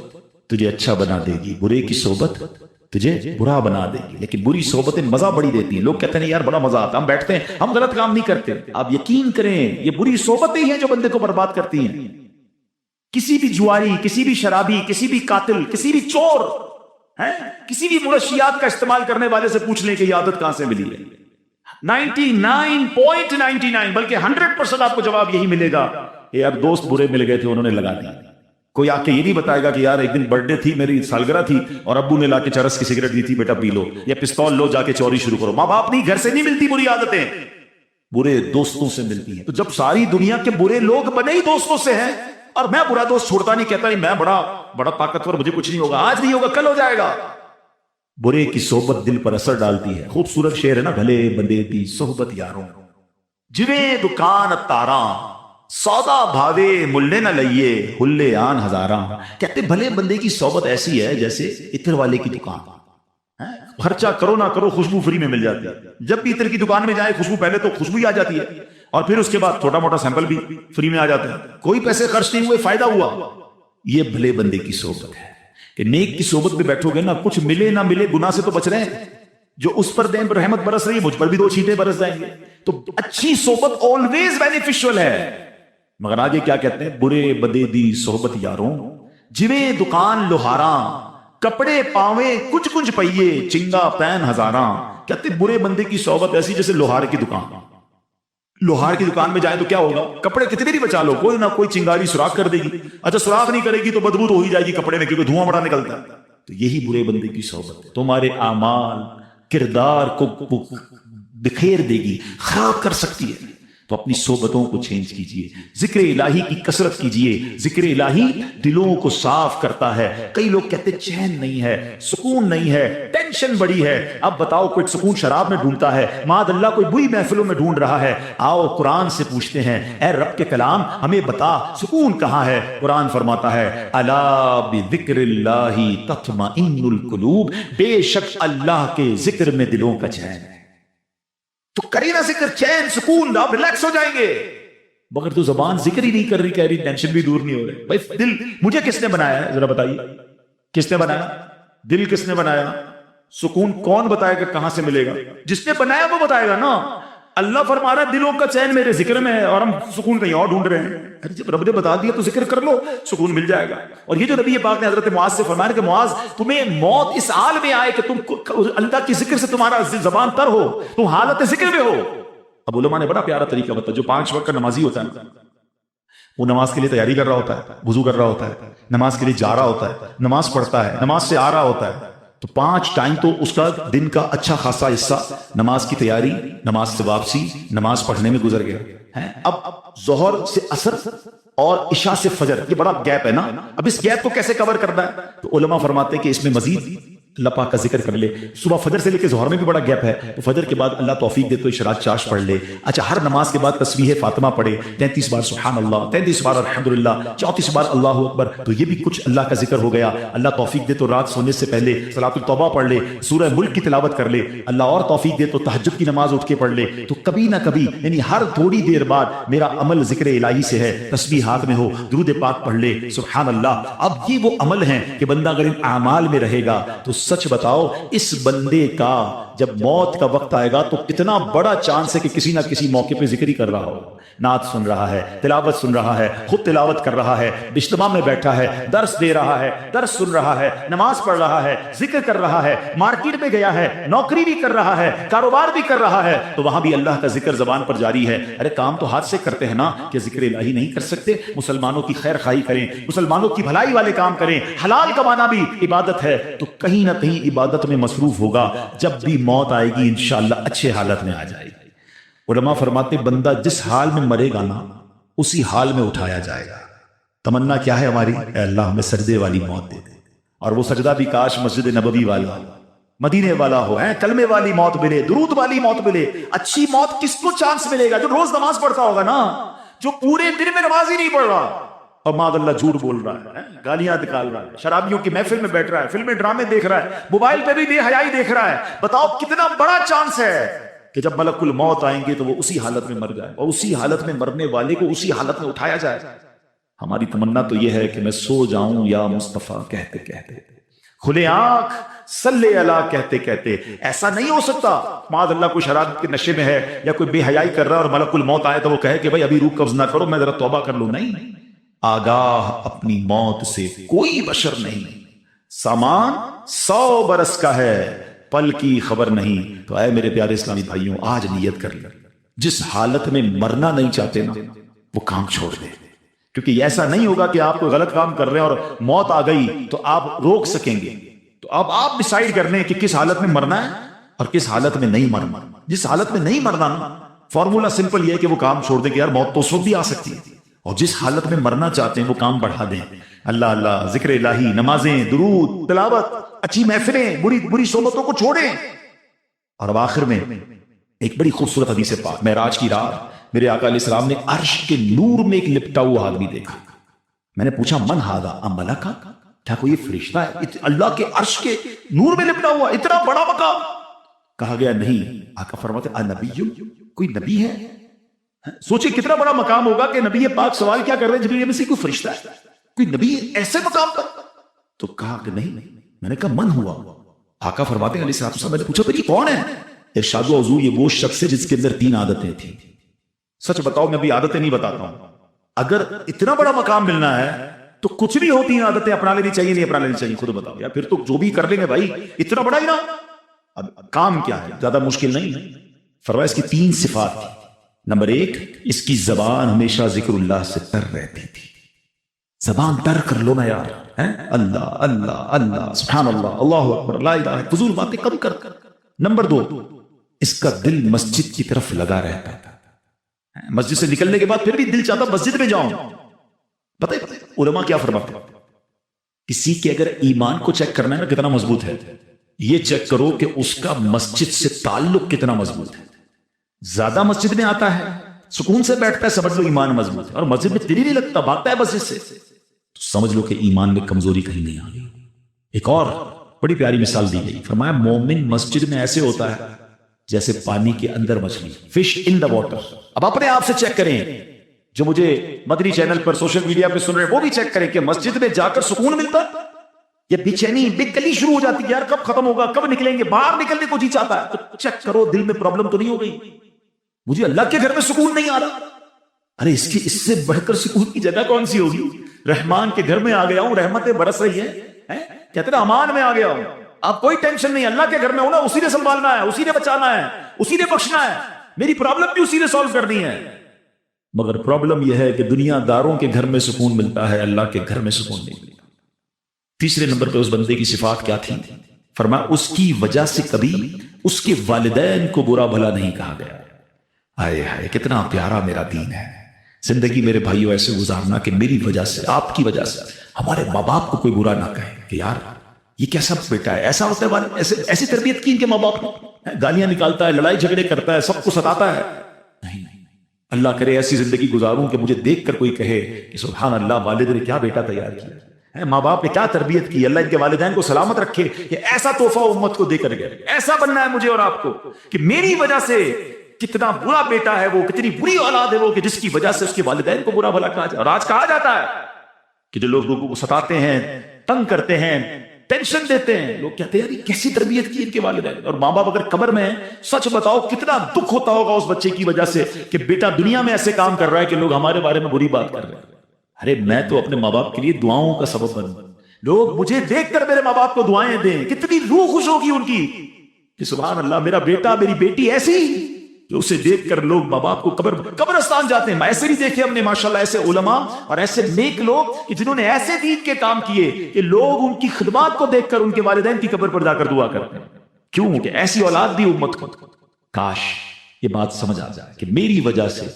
تجھے اچھا بنا دے گی، برے کی صحبت تجھے برا بنا دے گی۔ لیکن بری صحبتیں مزہ بڑی دیتی ہیں، لوگ کہتے ہیں یار بڑا مزہ آتا، ہم بیٹھتے ہیں، ہم غلط کام نہیں کرتے۔ آپ یقین کریں یہ بری صحبتیں ہی ہیں جو بندے کو برباد کرتی ہیں۔ کسی بھی جواری، کسی بھی شرابی، کسی بھی قاتل، کسی بھی چور، کسی بھی منشیات کا استعمال کرنے والے سے پوچھ لیں کہ یہ عادت کہاں سے ملی ہے، 99.99 بلکہ 100% آپ کو جواب یہی ملے گا کہ یار دوست برے مل گئے تھے انہوں نے لگا دیا۔ کوئی آ کے یہ نہیں بتائے گا کہ یار ایک دن برتھ ڈے تھی، میری سالگرہ تھی اور ابو نے لا کے چرس کی سگریٹ دی تھی، بیٹا پی لو، یا پستول لو جا کے چوری شروع کرو۔ ماں باپ نہیں، گھر سے نہیں ملتی بری عادتیں، برے دوستوں سے ملتی ہیں۔ تو جب ساری دنیا کے برے لوگ بنے ہی دوستوں سے ہیں، اور میں برا دوست چھوڑتا نہیں، کہتا نہیں میں بڑا طاقتور، مجھے کچھ نہیں ہوگا، آج نہیں ہوگا کل ہو جائے گا۔ برے کی صحبت دل پر اثر ڈالتی ہے۔ خوبصورت شعر ہے نا، بھلے بندے دی صحبت یاروں، جویں دکان تاراں، سودا بھاوے ملے نہ لئیے، ہلے آن ہزاراں۔ کہتے بھلے بندے کی صحبت ایسی ہے جیسے عطر والے کی دکان، خرچہ کرو نہ کرو خوشبو فری میں مل جاتی ہے۔ جب بھی عطر کی دکان میں جائے خوشبو، پہلے تو خوشبو ہی آ جاتی ہے اور پھر اس کے بعد چھوٹا موٹا سیمپل بھی فری میں آ جاتا ہے، کوئی پیسے خرچ نہیں ہوئے، فائدہ ہوا۔ یہ بھلے بندے کی صحبت ہے کہ نیک کی صحبت میں بیٹھو گے نا، کچھ ملے نہ ملے گناہ سے تو بچ رہے ہیں، جو اس پر دین پر رحمت برس رہی ہے مجھ پر بھی 2 چھینٹے برس جائیں گے۔ تو اچھی صحبت آلویز بینیفیشل ہے۔ مگر آگے کیا کہتے ہیں، برے بدے دی صحبت یاروں، جویں دکان لوہاراں، کپڑے پاویں کچھ کچھ پئیے، چنگا پین ہزاراں۔ کہتے برے بندے کی صحبت ایسی جیسے لوہار کی دکان، لوہار کی دکان میں جائیں تو کیا ہوگا، کپڑے کتنے بھی بچا لو، کوئی نہ کوئی چنگاری سوراخ کر دے گی۔ اچھا سوراخ نہیں کرے گی تو بدبو تو ہو ہی جائے گی کپڑے میں، کیونکہ دھواں بڑا نکلتا ہے۔ تو یہی برے بندے کی صحبت ہے، تمہارے اعمال کردار کو بکھیر دے گی، خراب کر سکتی ہے۔ تو اپنی صحبتوں کو چینج کیجئے، ذکر الہی کی کثرت کیجئے۔ ذکر الہی دلوں کو صاف کرتا ہے۔ کئی لوگ کہتے چین نہیں ہے، سکون نہیں ہے، ٹینشن بڑی ہے۔ اب بتاؤ کوئی سکون شراب میں ڈھونڈتا ہے، معاذ اللہ کوئی بری محفلوں میں ڈھونڈ رہا ہے، آؤ قرآن سے پوچھتے ہیں، اے رب کے کلام ہمیں بتا سکون کہاں ہے۔ قرآن فرماتا ہے الا بذکر اللہ تطمئن القلوب، بے شک اللہ کے ذکر میں دلوں کا چین ہے۔ تو کرے نا ذکر، چین سکون، آپ ریلیکس ہو جائیں گے۔ مگر تو زبان ذکر ہی نہیں کر رہی، کہہ رہی ٹینشن بھی دور نہیں ہو رہی۔ بھائی دل مجھے کس نے بنایا ہے ذرا بتائیے، کس نے بنایا دل، کس نے بنایا؟ سکون کون بتائے گا کہاں سے ملے گا؟ جس نے بنایا وہ بتائے گا نا۔ اللہ فرما رہا ہے دلوں کا چین میرے ذکر میں ہے اور ہم سکون کہیں اور ڈھونڈ رہے ہیں. ارے جب رب نے بتا دیا تو ذکر کر لو, سکون مل جائے گا. اور یہ جو نبی پاک نے حضرت معاذ سے فرمایا کہ معاذ تمہیں موت اس حال میں آئے کہ تم اللہ کی ذکر سے تمہارا زبان تر ہو, تم حالت ذکر میں ہو. اب علماء نے بڑا پیارا طریقہ بتایا. جو 5 وقت کا نمازی ہوتا ہے وہ نماز کے لیے تیاری کر رہا ہوتا ہے, وضو کر رہا ہوتا ہے, نماز کے لیے جا رہا ہوتا ہے, نماز پڑھتا ہے, نماز سے آ رہا ہوتا ہے, تو 5 ٹائم تو اس کا دن کا اچھا خاصا حصہ نماز کی تیاری, نماز سے واپسی, نماز پڑھنے میں گزر گیا. اب ظہر سے عصر اور عشاء سے فجر, یہ بڑا گیپ ہے نا. اب اس گیپ کو کیسے کور کرنا ہے؟ تو علماء فرماتے ہیں کہ اس میں مزید اللہ پاک کا ذکر کر لے. صبح فجر سے لے کے ظہر میں بھی بڑا گیپ ہے, تو فجر کے بعد اللہ توفیق دے تو اشراق چاش پڑھ لے. اچھا, ہر نماز کے بعد تسبیح فاطمہ پڑھے, 33 بار سبحان اللہ, 33 بار الحمدللہ, 34 بار اللہ اکبر. تو یہ بھی کچھ اللہ کا ذکر ہو گیا. اللہ توفیق دے تو رات سونے سے پہلے صلاۃ التوبہ پڑھ لے, سورہ ملک کی تلاوت کر لے. اللہ اور توفیق دے تو تہجد کی نماز اٹھ کے پڑھ لے. تو کبھی نہ کبھی یعنی ہر تھوڑی دیر بعد میرا عمل ذکر الہی سے ہے, تسبیح ہاتھ میں ہو, درود پاک پڑھ لے, سبحان اللہ. اب یہ وہ عمل ہیں کہ بندہ اگر ان اعمال میں رہے گا تو سچ بتاؤ اس بندے کا جب موت کا وقت آئے گا تو کتنا بڑا چانس ہے کہ کسی نہ کسی موقع پہ ذکر ہی کر رہا ہو, نعت سن رہا ہے, تلاوت سن رہا ہے, خود تلاوت کر رہا ہے, اجتماع میں بیٹھا ہے, درس دے رہا ہے, درس سن رہا ہے, نماز پڑھ رہا ہے, ذکر کر رہا ہے, مارکیٹ میں گیا ہے, نوکری بھی کر رہا ہے, کاروبار بھی کر رہا ہے, تو وہاں بھی اللہ کا ذکر زبان پر جاری ہے. ارے کام تو ہاتھ سے کرتے ہیں نا, کہ ذکر الہی نہیں کر سکتے؟ مسلمانوں کی خیر خواہی کریں, مسلمانوں کی بھلائی والے کام کریں. حلال کمانا بھی عبادت ہے, تو کہیں نہ کہیں عبادت میں مصروف ہوگا. جب بھی موت آئے گی انشاءاللہ اچھے حالت میں آ جائے گی. علماء فرماتے بندہ جس حال میں مرے گا نا اسی حال میں اٹھایا جائے گا. تمنا کیا ہے ہماری؟ اے اللہ ہمیں سجدے والی موت دے دے, اور وہ سجدہ بھی کاش مسجد نبوی والا, مدینے والا ہو, کلمے والی موت ملے, درود والی موت ملے. اچھی موت کس کو چانس ملے گا؟ جو روز نماز پڑھتا ہوگا نا, جو پورے دن میں نماز ہی نہیں پڑھ رہا اور معاذ اللہ جھوٹ بول رہا ہے, گالیاں نکال رہا ہے, شرابیوں کی محفل میں بیٹھ رہا ہے, فلمیں ڈرامے دیکھ رہا ہے, موبائل پہ بھی بے حیائی دیکھ رہا ہے. بتاؤ کتنا بڑا چانس ہے کہ جب ملک الموت آئیں گے تو وہ اسی حالت میں مر جائے, اور اسی حالت میں مرنے والے کو اسی حالت میں اٹھایا جائے. ہماری تمنا تو یہ ہے کہ میں سو جاؤں یا مصطفیٰ کہتے کہتے, کھلے آنکھ صلی اللہ کہتے کہتے. ایسا نہیں ہو سکتا معاذ اللہ کوئی شراب کے نشے میں ہے یا کوئی بے حیائی کر رہا ہے اور ملک الموت آئے تو وہ کہے کہ بھائی ابھی روح قبض نہ کرو, میں ذرا توبہ کر لوں. نہیں, آگاہ اپنی موت سے کوئی بشر نہیں. سامان 100 برس کا ہے, پل کی خبر نہیں. تو اے میرے پیارے اسلامی بھائیوں, آج نیت کر لیں, جس حالت میں مرنا نہیں چاہتے نا وہ کام چھوڑ دیں. کیونکہ ایسا نہیں ہوگا کہ آپ کوئی غلط کام کر رہے ہیں اور موت آ گئی تو آپ روک سکیں گے. تو اب آپ ڈیسائیڈ کر لیں کہ کس حالت میں مرنا ہے اور کس حالت میں نہیں مرنا. جس حالت میں نہیں مرنا نا, فارمولا سمپل یہ ہے کہ وہ کام چھوڑ دیں کہ یار موت تو اس وقت بھی آ سکتی ہے, اور جس حالت میں مرنا چاہتے ہیں وہ کام بڑھا دیں. اللہ اللہ, ذکر الہی, نمازیں, درود, تلاوت, اچھی محفلیں, بری صحبتوں کو چھوڑیں. اور اب آخر میں ایک بڑی خوبصورت حدیث پاک, معراج کی رات میرے آقا علیہ السلام نے عرش کے نور میں ایک لپٹا ہوا آدمی دیکھا. میں نے پوچھا من ہاذا ام ملکا, کیا کوئی فرشتہ ہے اللہ کے عرش کے نور میں لپٹا ہوا, اتنا بڑا مقام؟ کہا گیا نہیں. آقا فرماتے انبی, کوئی نبی ہے؟ سوچے کتنا بڑا مقام ہوگا کہ نبی پاک سوال کیا کر رہے ہیں, جبریل میں سے کوئی فرشتہ ہے, کوئی نبی ایسے مقام پر؟ تو کہا کہ نہیں. میں نے کہا من ہوا. آقا فرماتے ہیں علیہ السلام, میں نے پوچھا بھئی کون ہے؟ ارشاد و حضور, یہ وہ شخص ہے جس کے اندر 3 عادتیں تھیں. سچ بتاؤ میں ابھی عادتیں نہیں بتاتا ہوں, اگر اتنا بڑا مقام ملنا ہے تو کچھ بھی ہو 3 عادتیں اپنا لینی چاہیے, نہیں اپنا لینی چاہیے, خود بتاؤ. یا پھر تو جو بھی کر لیں گے بھائی, اتنا بڑا ہی نا. اب کام کیا ہے, زیادہ مشکل نہیں. فرمایا اس کی 3 صفات تھی. نمبر 1, اس کی زبان ہمیشہ ذکر اللہ سے تر رہتی تھی. زبان تر کر لو نا یار, اللہ اللہ اللہ, سبحان اللہ, اللہ اکبر, لا الہ, فضول باتیں کم کر. نمبر 2, اس کا دل مسجد کی طرف لگا رہتا تھا. مسجد سے نکلنے کے بعد پھر بھی دل چاہتا مسجد میں جاؤں. پتہ ہے علماء کیا فرماتے ہیں, کسی کے اگر ایمان کو چیک کرنا ہے نا کتنا مضبوط ہے, یہ چیک کرو کہ اس کا مسجد سے تعلق کتنا مضبوط ہے. زیادہ مسجد میں آتا ہے, سکون سے بیٹھتا ہے, سمجھ لو ایمان مضبوط ہے. اور مسجد میں دل ہی نہیں لگتا, بھاگتا ہے مسجد سے, تو سمجھ لو کہ ایمان میں کمزوری کہیں نہیں آ گئی. ایک اور بڑی پیاری مثال دی گئی, فرمایا مومن مسجد میں ایسے ہوتا ہے جیسے پانی کے اندر مچھلی, فش ان دا واٹر. اب اپنے آپ سے چیک کریں, جو مجھے مدنی چینل پر سوشل میڈیا پہ سن رہے ہیں وہ بھی چیک کریں کہ مسجد میں جا کر سکون ملتا یا بے چینی, بے کلی شروع ہو جاتی ہے, یار کب ختم ہوگا, کب نکلیں گے, باہر نکلنے کو جی چاہتا ہے. تو چیک کرو دل میں پرابلم تو نہیں ہو گئی. مجھے اللہ کے گھر میں سکون نہیں آ رہا. ارے اس سے بڑھ کر سکون کی جگہ کون سی ہوگی؟ رحمان کے گھر میں آ گیا ہوں، رحمتیں برس رہی ہیں، کہتے ہیں امان میں آ گیا ہوں، اب کوئی ٹینشن نہیں، اللہ کے گھر میں ہوں نا، اسی نے سنبھالنا ہے، اسی نے بچانا ہے، اسی نے بخشنا ہے، میری پرابلم بھی اسی نے سالو کرنی ہے. مگر پرابلم یہ ہے کہ دنیا داروں کے گھر میں سکون ملتا ہے، اللہ کے گھر میں سکون نہیں ملتا. تیسرے نمبر پہ اس بندے کی صفات کیا تھی؟ فرمایا اس کی وجہ سے کبھی اس کے والدین کو برا بھلا نہیں کہا گیا. ہائے ہائے کتنا پیارا میرا دین ہے. زندگی میرے بھائیوں ایسے گزارنا کہ میری وجہ سے، آپ کی وجہ سے ہمارے ماں باپ کو کوئی برا نہ کہے کہ یار یہ کیسا بیٹا ہے، ایسا ہوتا ہے، ایسی تربیت کی ان کے ماں باپ نے، گالیاں نکالتا ہے، لڑائی جھگڑے کرتا ہے، سب کو ستاتا ہے. نہیں، اللہ کرے ایسی زندگی گزاروں کہ مجھے دیکھ کر کوئی کہے کہ سبحان اللہ، والد نے کیا بیٹا تیار کیا، ماں باپ نے کیا تربیت کی، اللہ ان کے والدین کو سلامت رکھے، کہ ایسا تحفہ امت کو دے کر گئے. ایسا بننا ہے مجھے اور آپ کو کہ میری وجہ سے کتنا برا بیٹا ہے وہ، کتنی بری اولاد ہے وہ، کہ جس کی وجہ سے اس کے والدین کو برا بھلا کہا جائے. اور آج کہا جاتا ہے کہ جو لوگ لوگوں کو ستاتے ہیں، تنگ کرتے ہیں، ٹینشن دیتے ہیں، لوگ کہتے ہیں یار کیسی تربیت کی ان کے والدین. اور ماں باپ اگر قبر میں ہیں، سچ بتاؤ کتنا دکھ ہوتا ہوگا اس بچے کی وجہ سے کہ بیٹا دنیا میں ایسے کام کر رہا ہے کہ لوگ ہمارے بارے میں بری بات کر رہے ہیں. ارے میں تو اپنے ماں باپ کے لیے دعاؤں کا سبب بنوں، لوگ مجھے دیکھ کر میرے ماں باپ کو دعائیں دیں، کتنی روح خوش ہوگی ان کی کہ سبحان اللہ میرا بیٹا میری بیٹی ایسی، جو اسے دیکھ کر لوگ ماں باپ کو قبرستان جاتے ہیں. ایسے نہیں دیکھے ہم نے ماشاءاللہ ایسے علماء اور ایسے نیک لوگ کہ جنہوں نے ایسے دین کے کام کیے کہ لوگ ان کی خدمات کو دیکھ کر ان کے والدین کی قبر پر جا کر دعا کرتے ہیں. کیوں کہ ایسی اولاد دی امت کو. کاش یہ بات سمجھ آ جائے کہ میری وجہ سے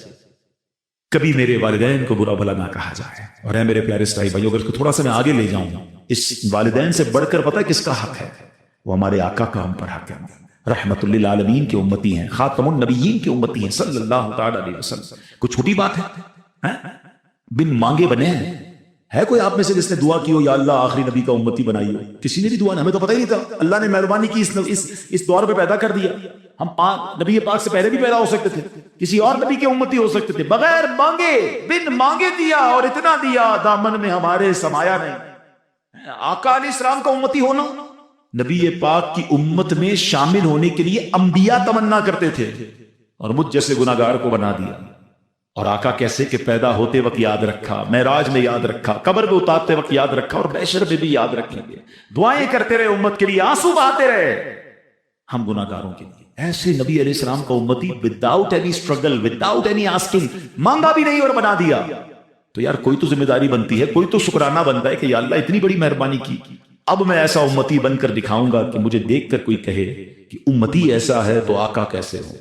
کبھی میرے والدین کو برا بھلا نہ کہا جائے. اور اے میرے پیارے اسلامی بھائیو، اگر اس کو تھوڑا سا میں آگے لے جاؤں، اس والدین سے بڑھ کر پتہ ہے کس کا حق ہے؟ وہ ہمارے آقا کا ہم پر حق ہے. رحمت للعالمین کے امتی ہیں، خاتم النبیین کے امتی ہیں صلی اللہ تعالی علیہ وسلم. کوئی چھوٹی بات ہے؟ بن مانگے بنے ہیں. ہے کوئی آپ میں سے جس نے دعا کی ہو یا اللہ آخری نبی کا امتی بنائی ہو؟ کسی نے بھی دعا نہیں، ہمیں تو پتہ ہی نہیں تھا. اللہ نے مہربانی کی اس دور پہ پیدا کر دیا. ہم نبی پاک سے پہلے بھی پیدا ہو سکتے تھے، کسی اور نبی کے امتی ہو سکتے تھے. بغیر مانگے بن مانگے دیا، اور اتنا دیا دامن میں ہمارے سمایا نہیں. آقا علیہ السلام کا امتی ہونا، نبی پاک کی امت میں شامل ہونے کے لیے انبیاء تمنا کرتے تھے، اور مجھ جیسے گناہگار کو بنا دیا. اور آقا کیسے کہ پیدا ہوتے وقت یاد رکھا، معراج میں یاد رکھا، قبر میں اتارتے وقت یاد رکھا، اور محشر میں بھی یاد رکھیں گے. دعائیں کرتے رہے امت کے لیے، آنسو بہاتے رہے ہم گناہگاروں کے لیے. ایسے نبی علیہ السلام کا امتی without any struggle, without any asking, مانگا بھی نہیں اور بنا دیا. تو یار کوئی تو ذمہ داری بنتی ہے، کوئی تو شکرانہ بنتا ہے کہ یا اللہ اتنی بڑی مہربانی کی، اب میں ایسا امتی بن کر دکھاؤں گا کہ مجھے دیکھ کر کوئی کہے کہ امتی ایسا ہے تو آقا کیسے ہو.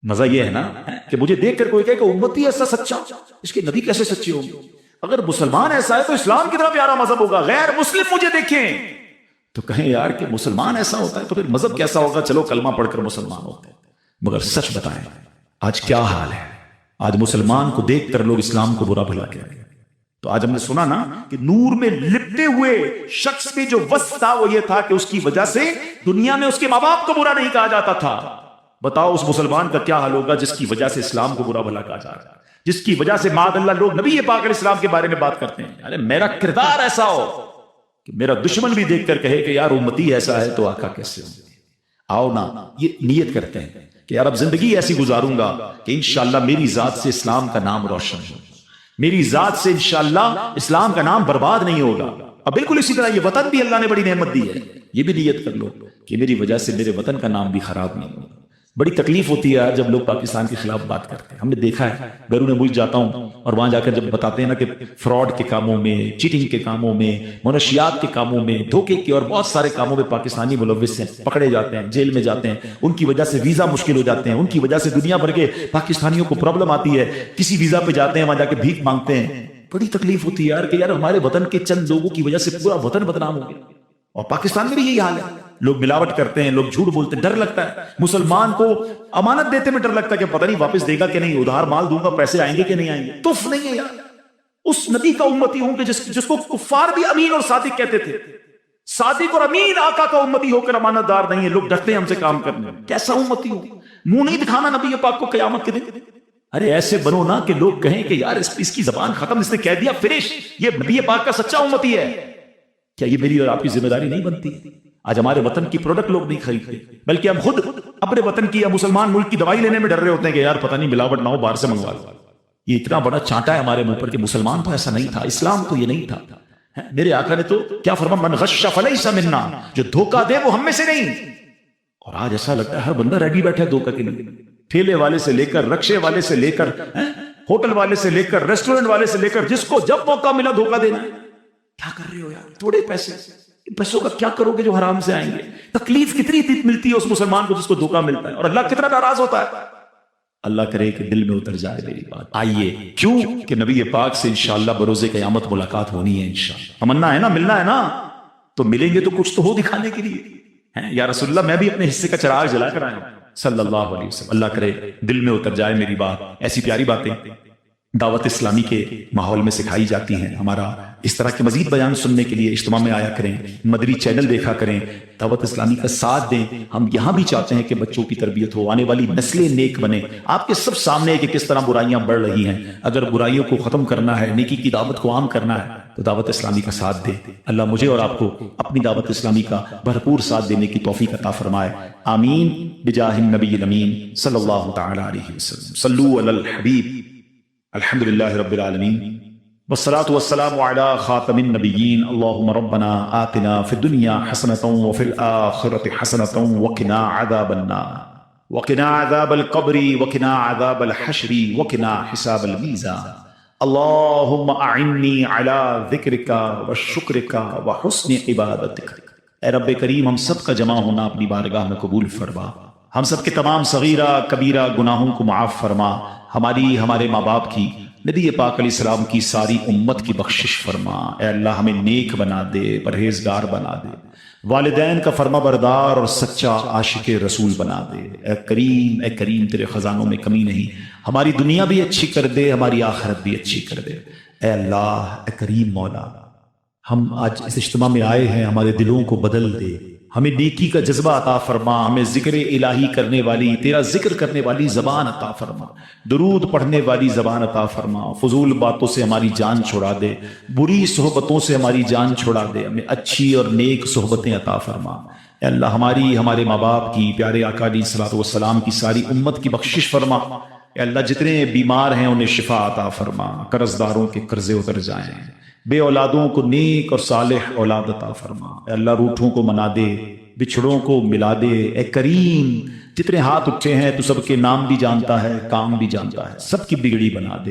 مزہ یہ ہے نا کہ مجھے دیکھ کر کوئی کہے کہ امتی ایسا سچا، اس کے نبی کیسے سچے ہوں گے. اگر مسلمان ایسا ہے تو اسلام کتنا پیارا مذہب ہوگا. غیر مسلم مجھے دیکھیں تو کہیں یار کہ مسلمان ایسا ہوتا ہے تو پھر مذہب کیسا ہوگا. چلو کلمہ پڑھ کر مسلمان ہوتے ہیں، مگر سچ بتائیں آج کیا حال ہے. آج مسلمان کو دیکھ کر لوگ اسلام کو برا بھلا کہہ رہے ہیں. تو آج ہم نے سنا نا کہ نور میں لپٹے ہوئے شخص میں جو وصف تھا وہ یہ تھا کہ اس کی وجہ سے دنیا میں اس کے ماں باپ کو برا نہیں کہا جاتا تھا. بتاؤ اس مسلمان کا کیا حال ہوگا جس کی وجہ سے اسلام کو برا بھلا کہا جا رہا ہے، جس کی وجہ سے معاذ اللہ لوگ نبی پاک علیہ السلام کے بارے میں بات کرتے ہیں. ارے میرا کردار ایسا ہو کہ میرا دشمن بھی دیکھ کر کہے کہ یار امتی ایسا ہے تو آقا کیسے ہوں. آؤ نا یہ نیت کرتے ہیں کہ یار اب زندگی ایسی گزاروں گا کہ انشاءاللہ میری ذات سے اسلام کا نام روشن ہو، میری ذات سے انشاءاللہ اسلام کا نام برباد نہیں ہوگا. اب بالکل اسی طرح یہ وطن بھی اللہ نے بڑی نعمت دی ہے، یہ بھی نیت کر لو کہ میری وجہ سے میرے وطن کا نام بھی خراب نہیں ہوگا. بڑی تکلیف ہوتی ہے جب لوگ پاکستان کے خلاف بات کرتے ہیں. ہم نے دیکھا ہے بیرون ملک جاتا ہوں اور وہاں جا کر جب بتاتے ہیں نا کہ فراڈ کے کاموں میں، چیٹنگ کے کاموں میں، منشیات کے کاموں میں، دھوکے کے اور بہت سارے کاموں میں پاکستانی ملوث ہیں، پکڑے جاتے ہیں، جیل میں جاتے ہیں، ان کی وجہ سے ویزا مشکل ہو جاتے ہیں، ان کی وجہ سے دنیا بھر کے پاکستانیوں کو پرابلم آتی ہے، کسی ویزا پہ جاتے ہیں وہاں جا کے بھیک مانگتے ہیں. بڑی تکلیف ہوتی ہے یار کہ یار ہمارے وطن کے چند لوگوں کی وجہ سے پورا وطن بدنام ہو گیا. اور پاکستان میں بھی یہی حال ہے، لوگ ملاوٹ کرتے ہیں، لوگ جھوٹ بولتے ہیں، ڈر لگتا ہے. مسلمان کو امانت دیتے میں ڈر لگتا ہے کہ پتہ نہیں واپس دے گا کہ نہیں، ادھار مال دوں گا پیسے آئیں گے کہ نہیں آئیں گے. تف نہیں ہے یار. اس نبی کا امتی ہوں کہ جس کو کفار بھی امین اور صادق کہتے تھے. صادق اور امین آقا کا امتی ہو کر امانت دار نہیں ہے، لوگ ڈرتے ہیں ہم سے کام کرنے. کیسا امتی ہوں؟ منہ نہیں دکھانا نبی پاک کو قیامت کے دن. ارے ایسے بنو نا کہ لوگ کہیں کہ یار اس کی زبان ختم، اس نے کہہ دیا فنش، یہ نبی پاک کا سچا امتی ہے. کیا یہ میری اور آپ کی ذمہ داری نہیں بنتی؟ آج ہمارے وطن کی پروڈکٹ لوگ نہیں خریدتے، بلکہ ہم خود اپنے وطن کی یا مسلمان ملک کی دوائی لینے میں ڈر رہے ہوتے ہیں کہ یار پتہ نہیں ملاوٹ نہ ہو، باہر سے منگوا لو۔ یہ اتنا بڑا چانٹا ہے ہمارے منہ پر کہ مسلمان تو ایسا نہیں تھا، اسلام تو یہ نہیں تھا۔ میرے آقا نے تو کیا فرمایا، من غش فلیس منا، جو دھوکہ دے وہ ہم میں سے نہیں۔ اور آج ایسا لگتا ہے ہر بندہ ریڈی بیٹھا ہے دھوکہ کے لیے، ٹھیلے والے سے لے کر، رکشے والے سے لے کر، ہوٹل والے سے لے کر، ریسٹورنٹ والے سے لے کر، جس کو جب موقع ملا دھوکہ دینا ہے۔ کیا کر رہے ہو یار؟ تھوڑے پیسوں کا کیا کرو گے جو حرام سے آئیں گے؟ تکلیف کتنی ملتی ہے اس مسلمان کو جس کو دھوکہ ملتا ہے، اور اللہ کتنا ناراض ہوتا ہے۔ اللہ کرے کہ دل میں اتر جائے میری بات۔ آئیے، کیوں کہ نبی پاک سے انشاءاللہ بروز قیامت ملاقات ہونی ہے انشاءاللہ۔ تمنا ہے نا، ملنا ہے نا، تو ملیں گے تو کچھ تو ہو دکھانے کے لیے۔ یا رسول اللہ میں بھی اپنے حصے کا چراغ جلا کر آیا ہوں صلی اللہ علیہ وسلم۔ اللہ کرے دل میں اتر جائے میری بات۔ ایسی پیاری باتیں دعوت اسلامی کے ماحول میں سکھائی جاتی ہیں۔ ہمارا اس طرح کے مزید بیان سننے کے لیے اجتماع میں آیا کریں، مدری چینل دیکھا کریں، دعوت اسلامی کا ساتھ دیں۔ ہم یہاں بھی چاہتے ہیں کہ بچوں کی تربیت ہو، آنے والی نسلیں نیک بنے۔ آپ کے سب سامنے ہے کہ کس طرح برائیاں بڑھ رہی ہیں۔ اگر برائیوں کو ختم کرنا ہے، نیکی کی دعوت کو عام کرنا ہے، تو دعوت اسلامی کا ساتھ دیں۔ اللہ مجھے اور آپ کو اپنی دعوت اسلامی کا بھرپور ساتھ دینے کی توفیق عطا فرمائے، آمین بجاہ النبی الامین صلی اللہ تعالی علیہ وسلم۔ صلو علی الحبیب۔ الحمدللہ رب العالمین والصلاة والسلام على خاتم النبیین۔ اللہم ربنا آتنا فی الدنیا حسنة وفی الآخرة حسنة وقنا عذاب النار وقنا عذاب القبر وقنا عذاب الحشر وقنا حساب المیزان۔ اللہم اعنی علی ذکرک وشکرک وحسن عبادتک۔ اے رب کریم، ہم سب کا جمع ہونا اپنی بارگاہ میں قبول فرما، ہم سب کے تمام صغیرہ کبیرہ گناہوں کو معاف فرما، ہماری، ہمارے ماں باپ کی، نبی پاک علیہ السلام کی ساری امت کی بخشش فرما۔ اے اللہ ہمیں نیک بنا دے، پرہیزگار بنا دے، والدین کا فرما بردار اور سچا عاشق رسول بنا دے۔ اے کریم، اے کریم، تیرے خزانوں میں کمی نہیں، ہماری دنیا بھی اچھی کر دے، ہماری آخرت بھی اچھی کر دے۔ اے اللہ، اے کریم مولا، ہم آج اس اجتماع میں آئے ہیں، ہمارے دلوں کو بدل دے، ہمیں نیکی کا جذبہ عطا فرما، ہمیں ذکر الہی کرنے والی، تیرا ذکر کرنے والی زبان عطا فرما، درود پڑھنے والی زبان عطا فرما، فضول باتوں سے ہماری جان چھڑا دے، بری صحبتوں سے ہماری جان چھڑا دے، ہمیں اچھی اور نیک صحبتیں عطا فرما۔ اے اللہ ہماری، ہمارے ماں باپ کی، پیارے آقا علیہ الصلوۃ والسلام کی ساری امت کی بخشش فرما۔ اے اللہ جتنے بیمار ہیں انہیں شفا عطا فرما، قرض داروں کے قرضے اتر جائیں، بے اولادوں کو نیک اور صالح اولاد عطا فرما۔ اے اللہ روٹھوں کو منا دے، بچھڑوں کو ملا دے۔ اے کریم، جتنے ہاتھ اٹھے ہیں تو سب کے نام بھی جانتا ہے، کام بھی جانتا ہے، سب کی بگڑی بنا دے۔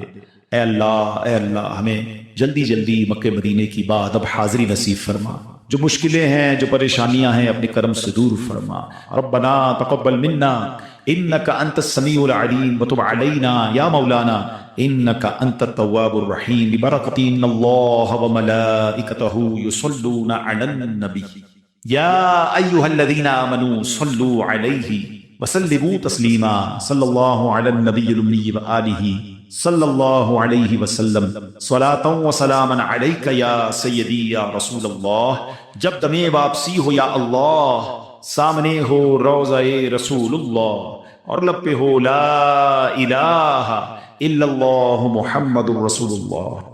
اے اللہ، اے اللہ ہمیں جلدی جلدی مکہ مدینے کی بات اب حاضری نصیب فرما، جو مشکلیں ہیں، جو پریشانیاں ہیں، اپنے کرم سے دور فرما۔ ربنا تقبل منا انک انت السمیع العلیم وتب علینا یا مولانا انک انت التواب الرحیم، ببرکۃ ان اللہ وملائکتہ یصلون علی النبی یا ایھا الذین آمنوا صلوا علیہ وسلموا تسلیما۔ صلی اللہ علی النبی الامی وآلہ صلی اللہ علیہ وسلم، صلاۃ و سلاما علیک یا سیدی یا رسول اللہ۔ جب دم واپسی ہو یا اللہ، سامنے ہو روضہ رسول اللہ، اور لب پہ ہو لا الہ الا اللہ محمد الرسول اللہ۔